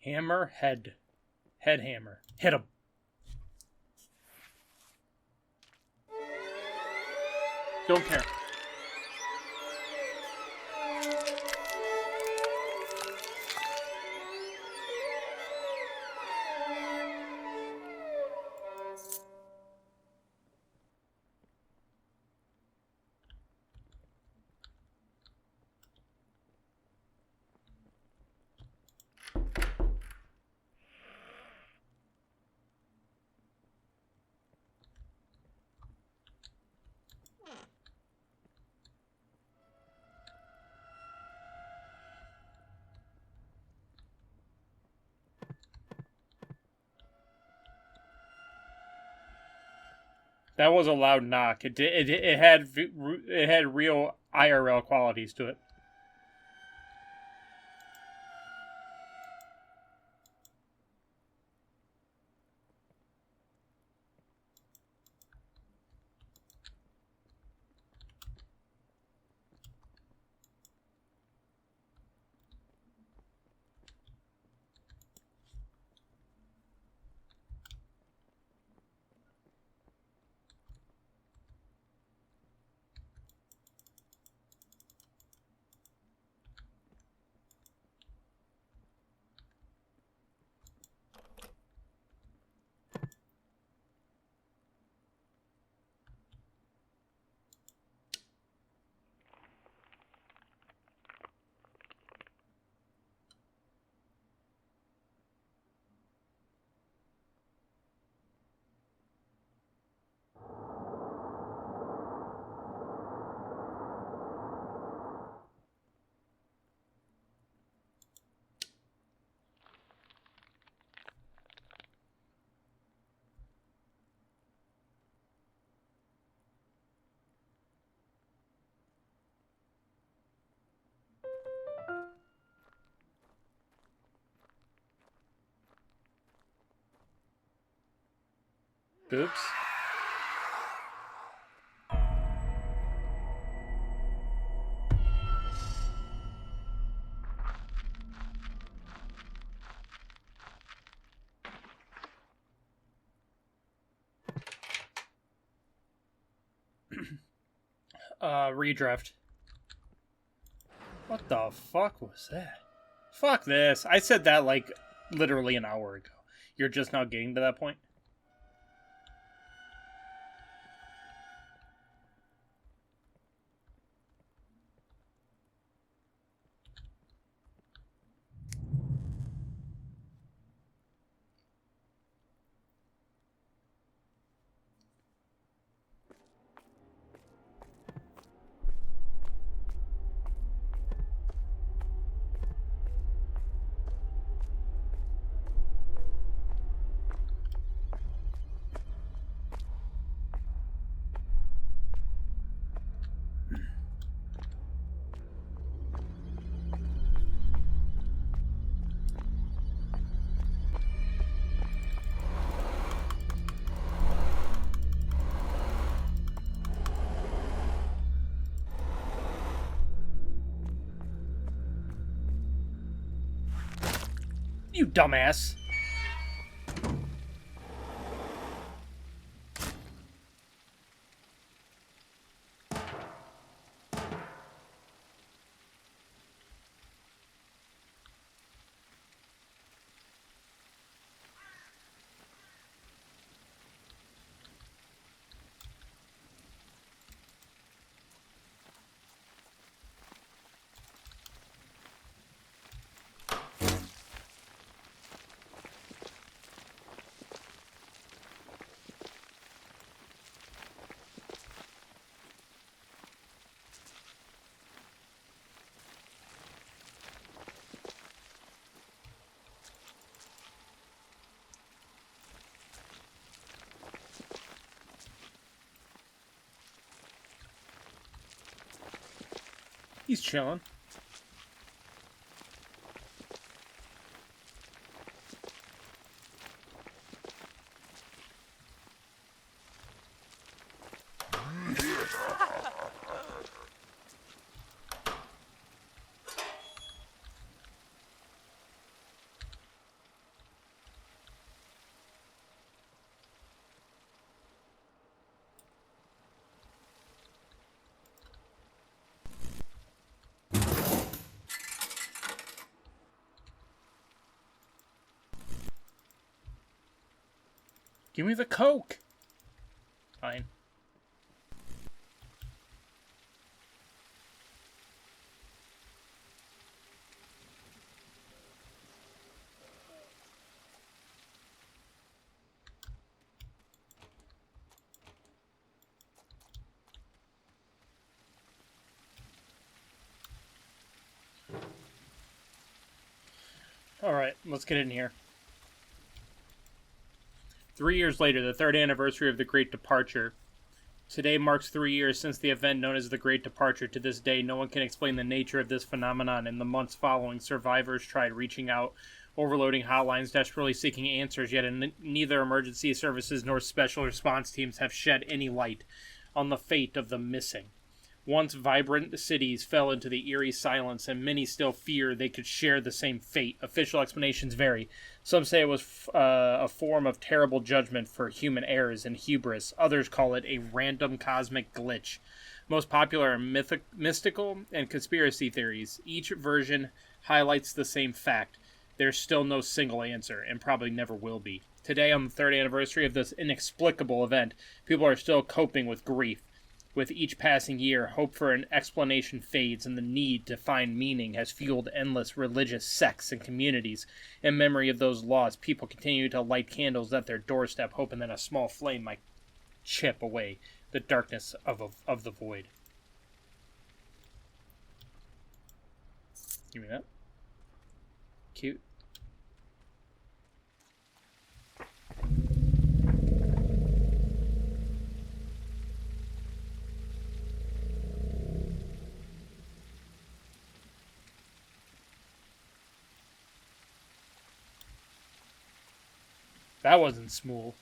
Hammer, head. Head hammer. Hit him. Don't care. That was a loud knock. It had real IRL qualities to it. Oops. Redraft. What the fuck was that? Fuck this. I said that like literally an hour ago. You're just now getting to that point? You dumbass. He's chilling. Give me the Coke! Fine. Alright, let's get in here. 3 years later, the third anniversary of the Great Departure. Today marks 3 years since the event known as the Great Departure. To this day, no one can explain the nature of this phenomenon. In the months following, survivors tried reaching out, overloading hotlines, desperately seeking answers, yet neither emergency services nor special response teams have shed any light on the fate of the missing. Once vibrant cities fell into the eerie silence, and many still fear they could share the same fate. Official explanations vary. Some say it was a form of terrible judgment for human errors and hubris. Others call it a random cosmic glitch. Most popular are mystical and conspiracy theories. Each version highlights the same fact. There's still no single answer, and probably never will be. Today, on the third anniversary of this inexplicable event, people are still coping with grief. With each passing year, hope for an explanation fades, and the need to find meaning has fueled endless religious sects and communities. In memory of those lost, people continue to light candles at their doorstep, hoping that a small flame might chip away the darkness of the void. Give me that. Cute. That wasn't smooth.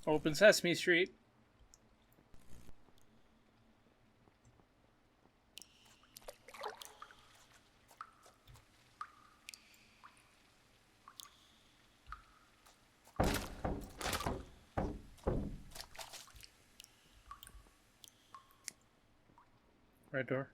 Open Sesame Street. Red door.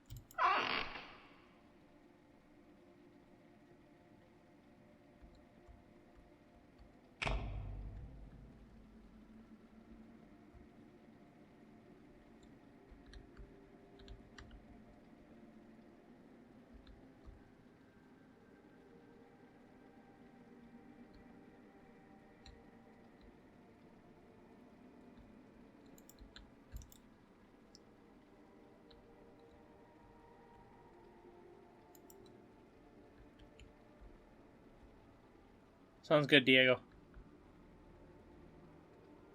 Sounds good, Diego.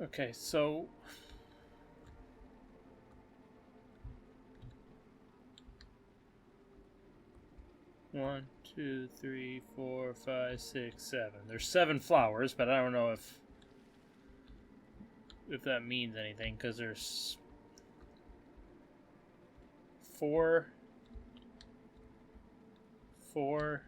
Okay, so 1, 2, 3, 4, 5, 6, 7. There's 7 flowers, but I don't know if that means anything, because there's 4, 4.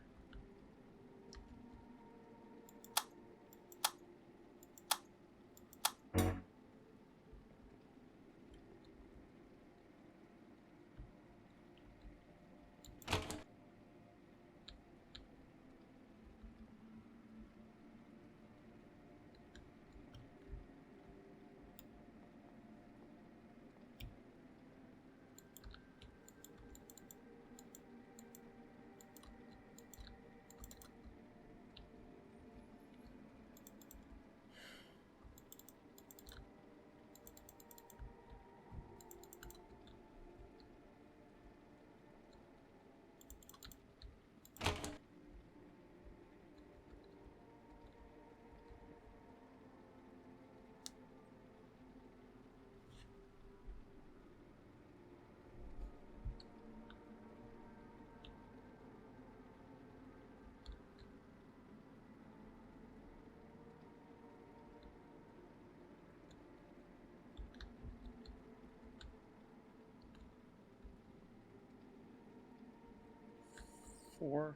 Four,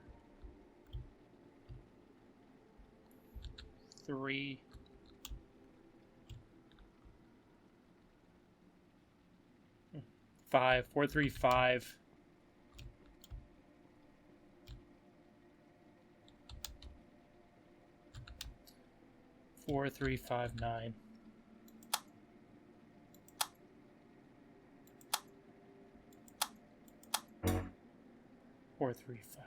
3, 5, 4, 3, 5. 4, 3, 5, 9. 4, 3, 5, 9.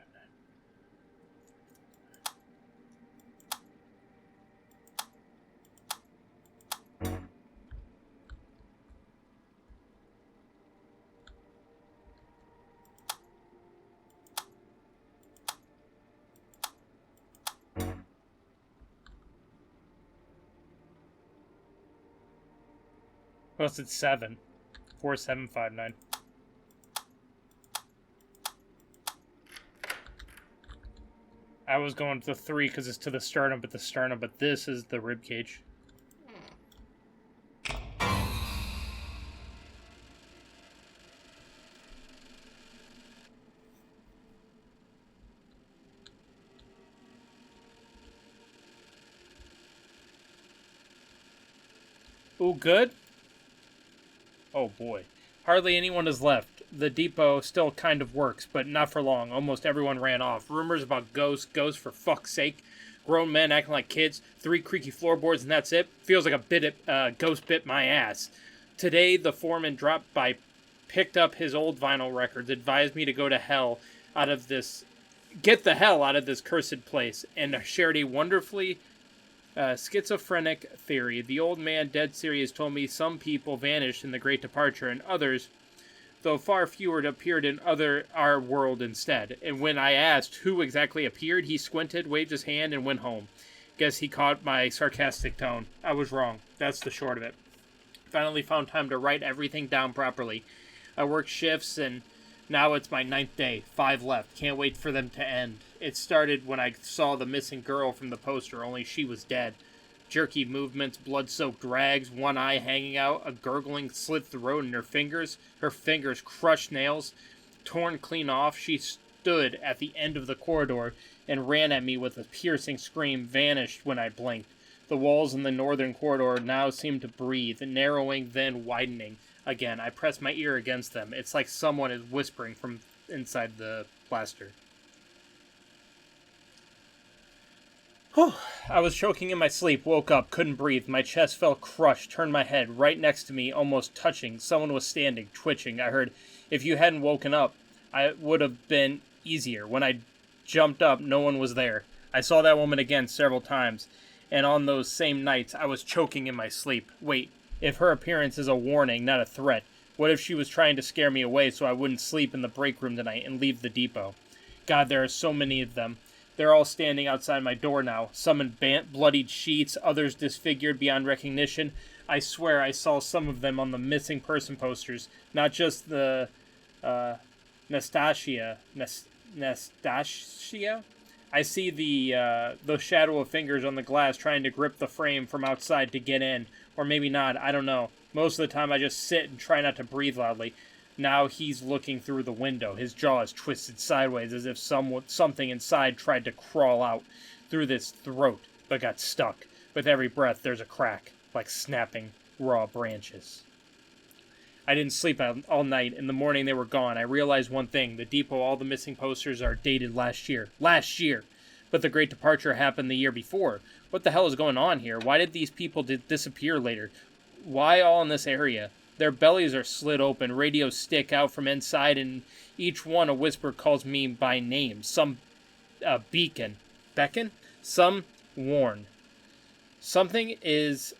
Well, it's 7. 4, 7, 5, 9. I was going to 3 because it's to the sternum, but this is the rib cage. Ooh, good? Oh boy. Hardly anyone is left. The depot still kind of works, but not for long. Almost everyone ran off. Rumors about ghosts for fuck's sake. Grown men acting like kids. 3 creaky floorboards and that's it. Feels like ghost bit my ass. Today, the foreman dropped by, picked up his old vinyl records, advised me to get the hell out of this cursed place, and shared a wonderfully schizophrenic theory. The old man, dead serious, told me some people vanished in the Great Departure, and others, though far fewer, appeared in our world instead. And when I asked who exactly appeared, he squinted, waved his hand, and went home. Guess he caught my sarcastic tone. I was wrong. That's the short of it. Finally found time to write everything down properly. I worked shifts, and now it's my 9th day. 5 left. Can't wait for them to end. It started when I saw the missing girl from the poster, only she was dead. Jerky movements, blood-soaked rags, one eye hanging out, a gurgling slit throat in her fingers crushed nails, torn clean off. She stood at the end of the corridor and ran at me with a piercing scream, vanished when I blinked. The walls in the northern corridor now seemed to breathe, narrowing, then widening. Again, I pressed my ear against them. It's like someone is whispering from inside the blaster. Whew. I was choking in my sleep, woke up, couldn't breathe. My chest felt crushed, turned my head. Right next to me, almost touching, someone was standing, twitching. I heard, if you hadn't woken up, it would have been easier. When I jumped up, no one was there. I saw that woman again several times, and on those same nights, I was choking in my sleep. Wait, if her appearance is a warning, not a threat, what if she was trying to scare me away so I wouldn't sleep in the break room tonight and leave the depot? God, there are so many of them. They're all standing outside my door now, some in bloodied sheets, others disfigured beyond recognition. I swear I saw some of them on the missing person posters, not just the Nastasia. I see the shadow of fingers on the glass trying to grip the frame from outside to get in. Or maybe not, I don't know. Most of the time I just sit and try not to breathe loudly. Now he's looking through the window. His jaw is twisted sideways as if something inside tried to crawl out through this throat, but got stuck. With every breath there's a crack, like snapping raw branches. I didn't sleep all night. In the morning they were gone. I realized one thing. The depot, all the missing posters are dated last year. Last year! But the Great Departure happened the year before. What the hell is going on here? Why did these people disappear later? Why all in this area? Their bellies are slit open, radios stick out from inside, and each one a whisper calls me by name. Some beckon? Some warn. Something is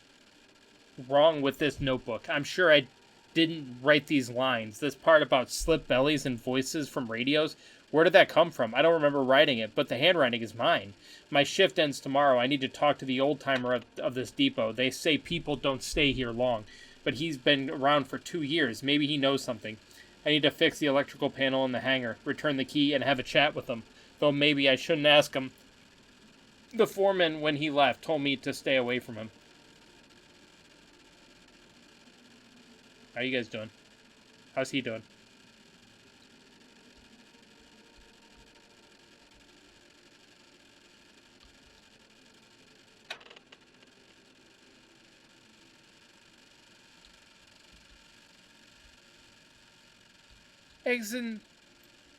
wrong with this notebook. I'm sure I didn't write these lines. This part about slit bellies and voices from radios, where did that come from? I don't remember writing it, but the handwriting is mine. My shift ends tomorrow. I need to talk to the old-timer of this depot. They say people don't stay here long, but he's been around for 2 years. Maybe he knows something. I need to fix the electrical panel in the hangar, return the key, and have a chat with him. Though maybe I shouldn't ask him. The foreman, when he left, told me to stay away from him. How you guys doing? How's he doing?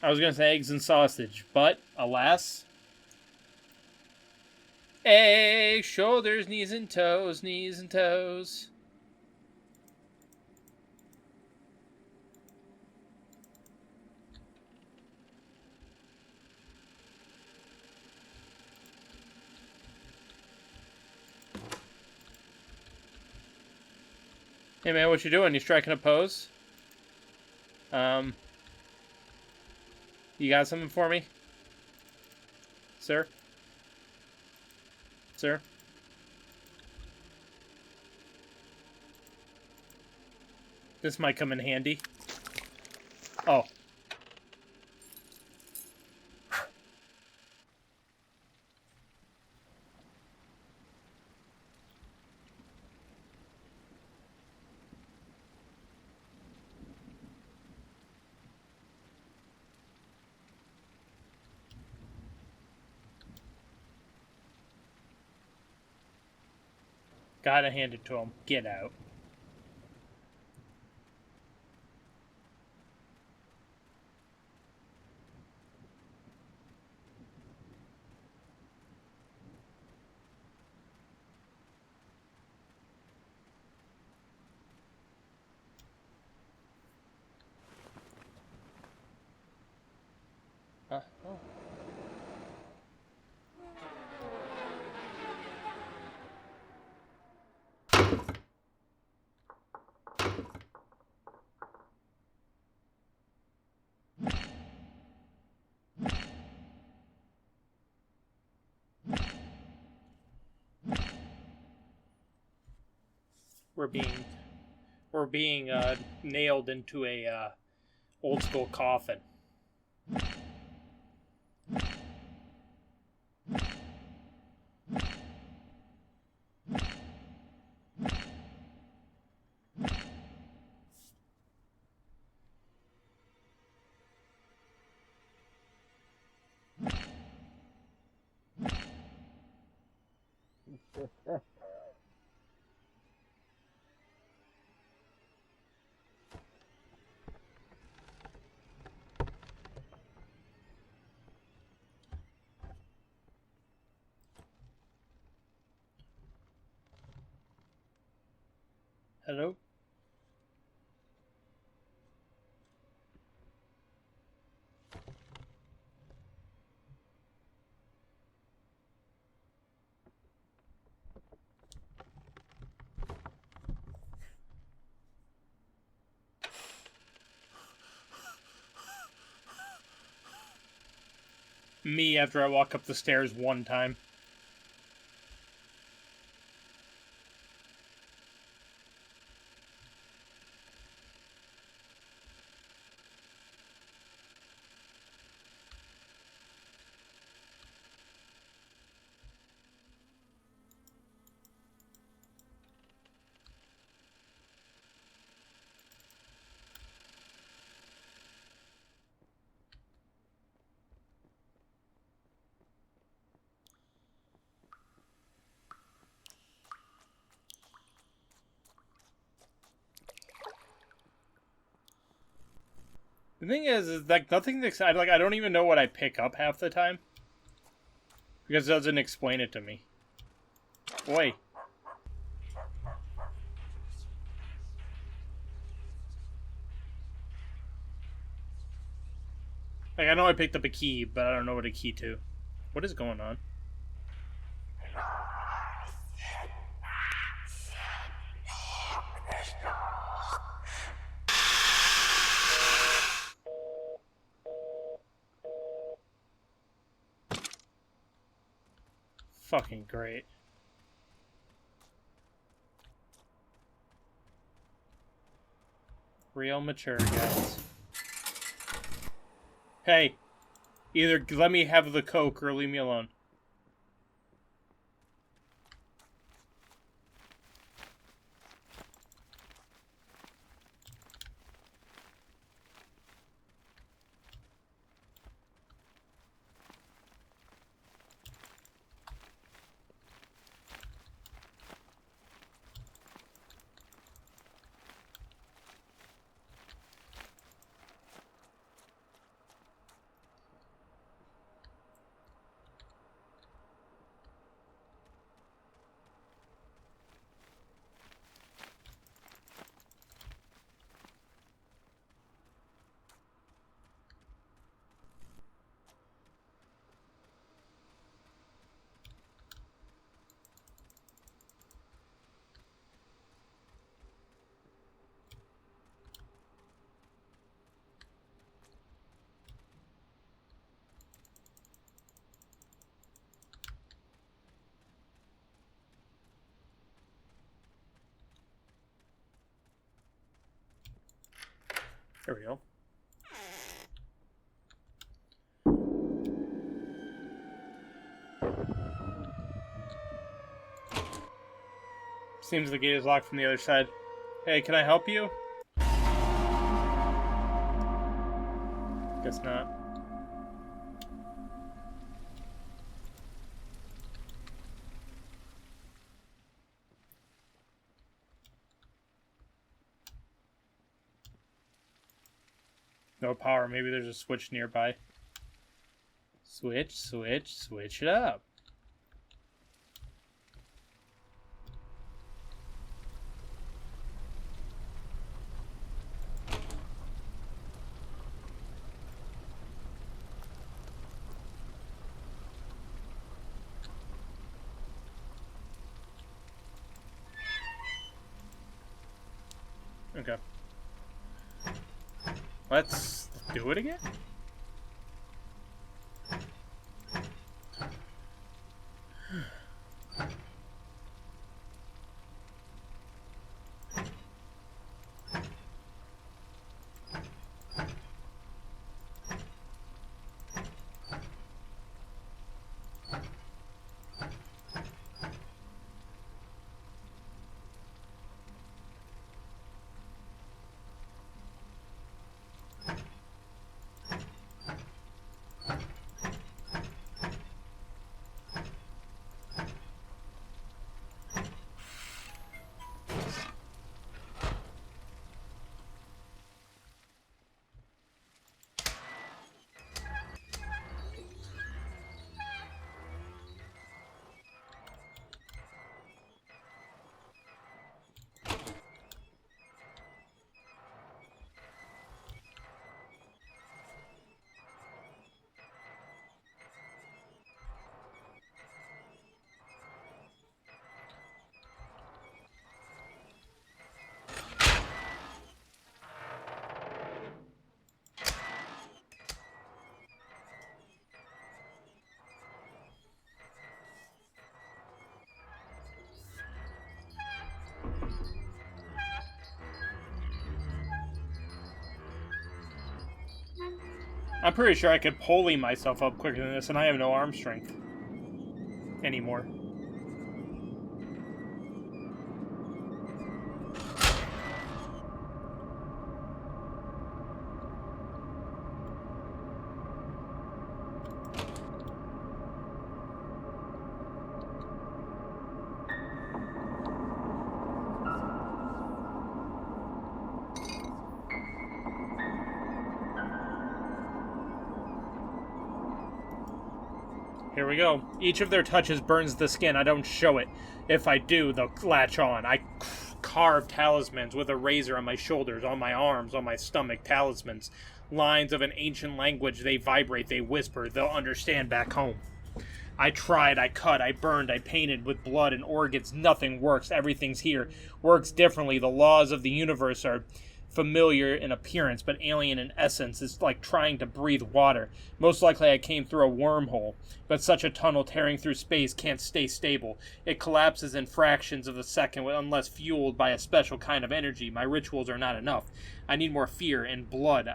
I was gonna say eggs and sausage, but alas. Eggs, shoulders, knees and toes, knees and toes. Hey man, what you doing? You striking a pose? You got something for me? Sir? Sir? This might come in handy. Oh. Gotta hand it to him. Get out. Oh. We're being nailed into a old school coffin. Hello? Me after I walk up the stairs one time. thing is like nothing's exciting. Like I don't even know what I pick up half the time because it doesn't explain it to me. Boy. Like I know I picked up a key, but I don't know what a key to. What is going on? Fucking great. Real mature, guys. Hey, either let me have the coke or leave me alone. There we go. Seems the gate is locked from the other side. Hey, can I help you? Guess not. No power. Maybe there's a switch nearby. Switch, switch, switch it up. Okay. Let's do it again? I'm pretty sure I could pulley myself up quicker than this, and I have no arm strength anymore. Here we go. Each of their touches burns the skin. I don't show it. If I do, they'll latch on. I carve talismans with a razor on my shoulders, on my arms, on my stomach. Talismans. Lines of an ancient language. They vibrate, they whisper. They'll understand back home. I tried, I cut, I burned, I painted with blood and organs. Nothing works. Everything's here. Works differently. The laws of the universe are familiar in appearance, but alien in essence. It's like trying to breathe water. Most likely I came through a wormhole, but such a tunnel tearing through space can't stay stable. It collapses in fractions of a second unless fueled by a special kind of energy. My rituals are not enough. I need more fear and blood.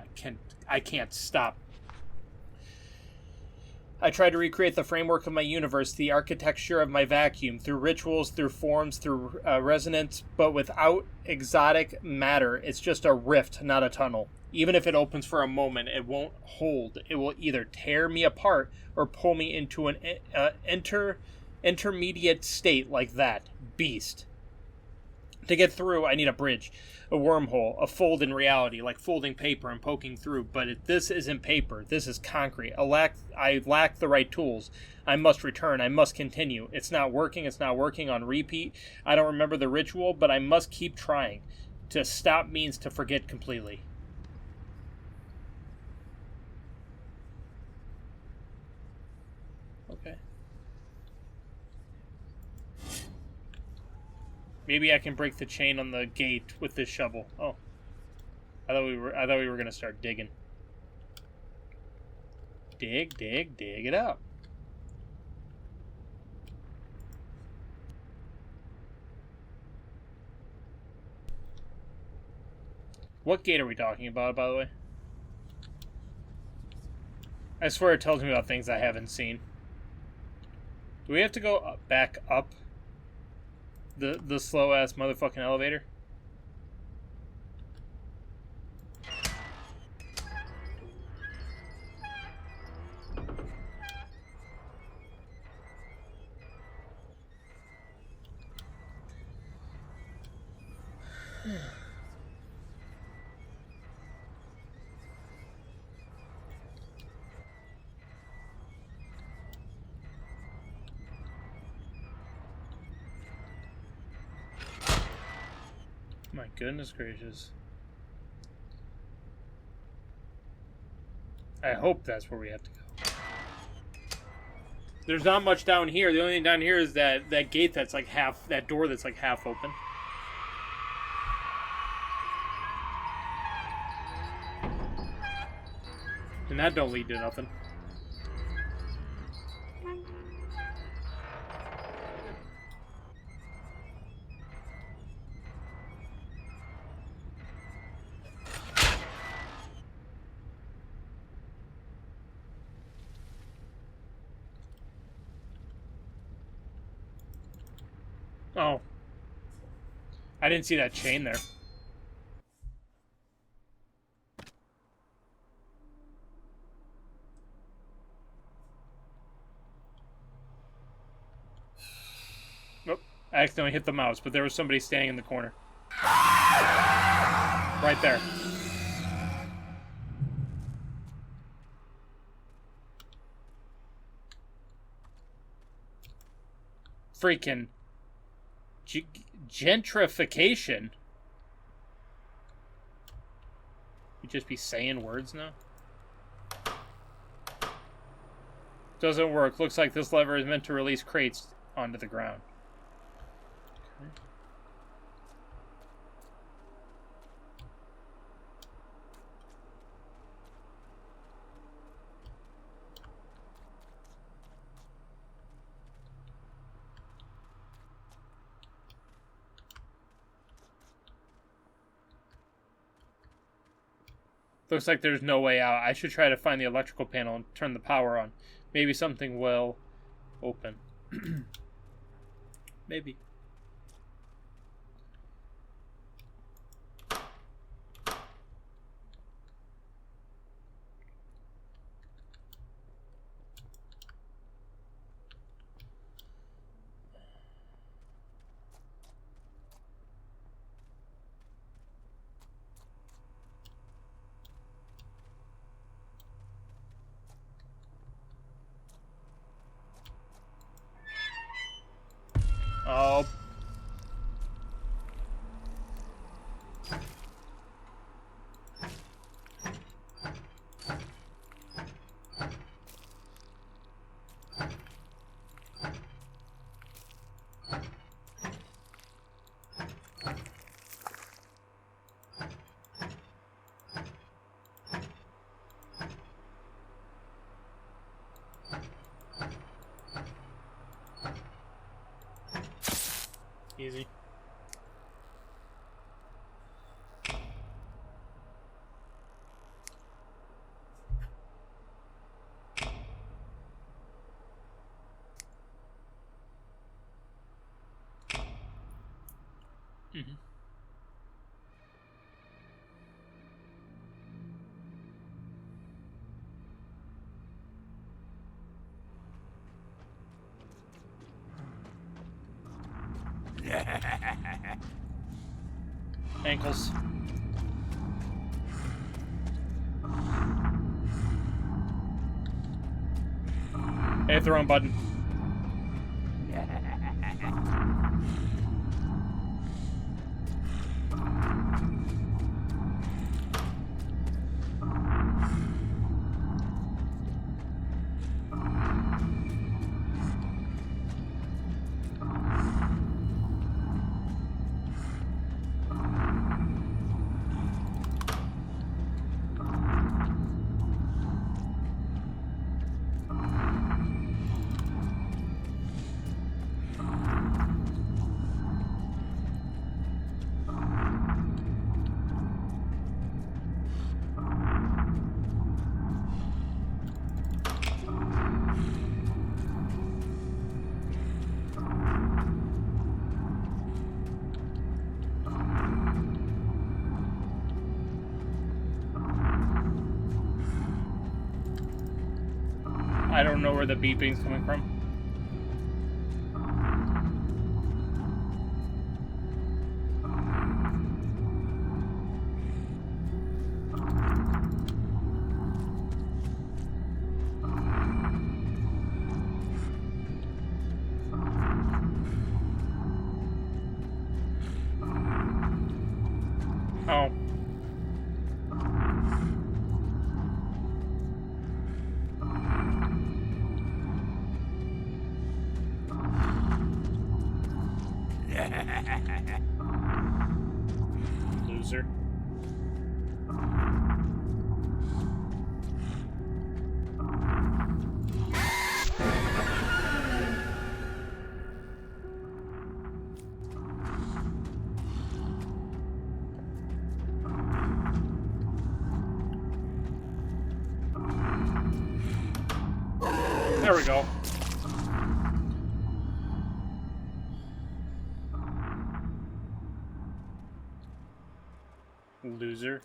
I can't stop. I try to recreate the framework of my universe, the architecture of my vacuum, through rituals, through forms, through resonance, but without exotic matter. It's just a rift, not a tunnel. Even if it opens for a moment, it won't hold. It will either tear me apart or pull me into an intermediate state like that. Beast. To get through, I need a bridge, a wormhole, a fold in reality, like folding paper and poking through. But this isn't paper. This is concrete. I lack the right tools. I must return. I must continue. It's not working. It's not working on repeat. I don't remember the ritual, but I must keep trying. To stop means to forget completely. Okay. Maybe I can break the chain on the gate with this shovel. Oh. I thought we were gonna start digging. Dig it up. What gate are we talking about, by the way? I swear it tells me about things I haven't seen. Do we have to go back up the slow-ass motherfucking elevator? My goodness gracious. I hope that's where we have to go. There's not much down here. The only thing down here is that gate that's like half, that door that's like half open. And that don't lead to nothing. Oh. I didn't see that chain there. Nope. I accidentally hit the mouse, but there was somebody standing in the corner. Right there. Freaking gentrification. You just be saying words now? Doesn't work. Looks like this lever is meant to release crates onto the ground. Okay. Looks like there's no way out. I should try to find the electrical panel and turn the power on. Maybe something will open. Maybe. Easy. Mm-hmm. Ankles. Hey, hit the wrong button. I don't know where the beeping's coming from. Oh. Loser. There we go. Loser.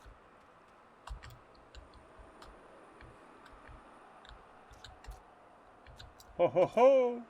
Ho ho ho!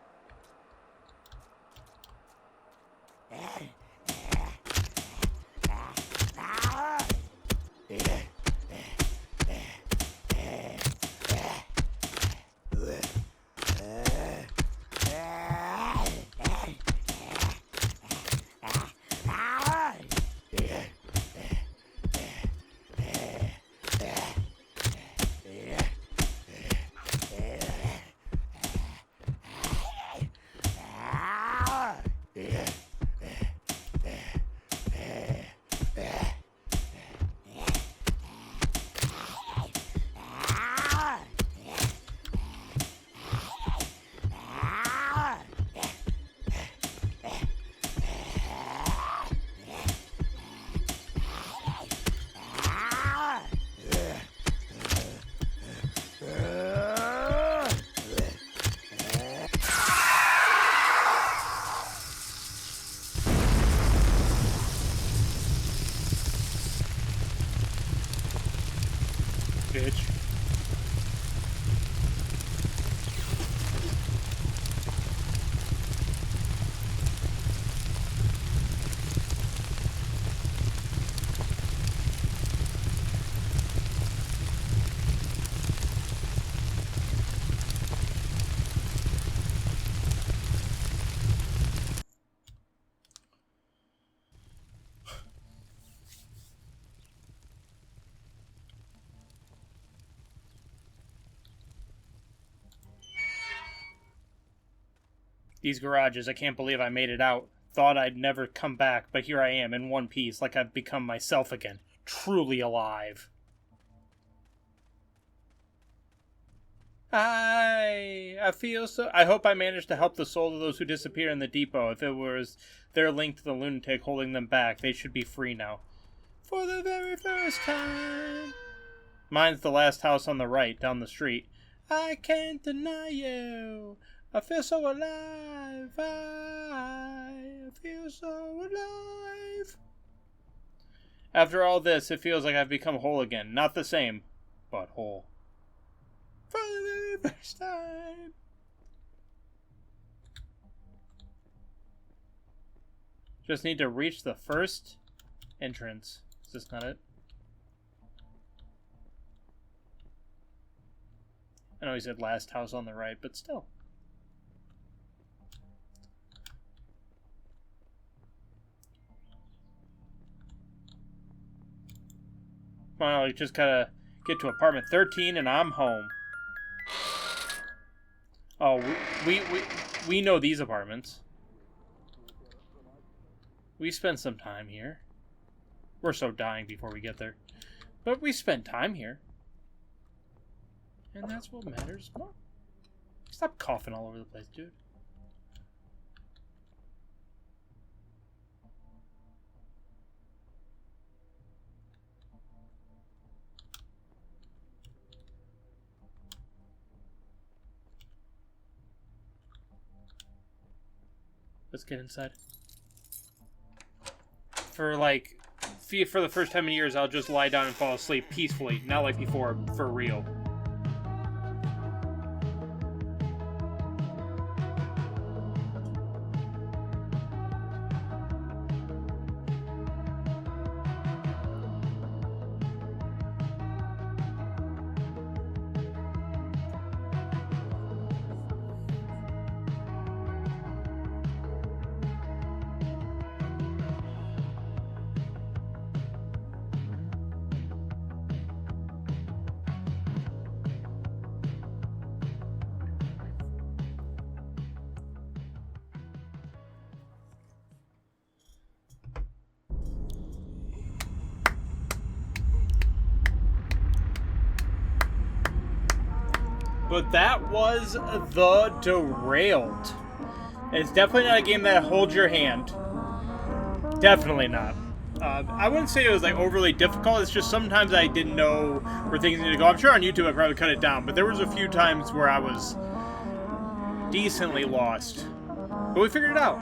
Bitch. These garages, I can't believe I made it out. Thought I'd never come back, but here I am in one piece, like I've become myself again. Truly alive. Hi! I feel so. I hope I managed to help the souls of those who disappear in the depot. If it was their link to the lunatic holding them back, they should be free now. For the very first time. Mine's the last house on the right, down the street. I can't deny you. I feel so alive. I feel so alive. After all this, it feels like I've become whole again. Not the same, but whole. For the very first time. Just need to reach the first entrance. Is this not it? I know he said last house on the right, but still. Well, you just gotta get to apartment 13 and I'm home. Oh, we know these apartments. We spent some time here. We're so dying before we get there. But we spent time here. And that's what matters. Come on. Stop coughing all over the place, dude. Let's get inside. For the first time in years, I'll just lie down and fall asleep peacefully. Not like before, for real. But that was the Derailed. It's definitely not a game that holds your hand. Definitely not. I wouldn't say it was like overly difficult. It's just sometimes I didn't know where things needed to go. I'm sure on YouTube I probably cut it down, but there was a few times where I was decently lost. But we figured it out.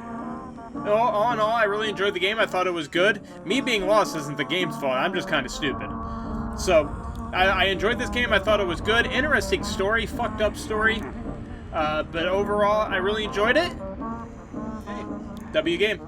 All in all, I really enjoyed the game. I thought it was good. Me being lost isn't the game's fault. I'm just kind of stupid. So I enjoyed this game. I thought it was good. Interesting story. Fucked up story. But overall, I really enjoyed it. Hey, W game.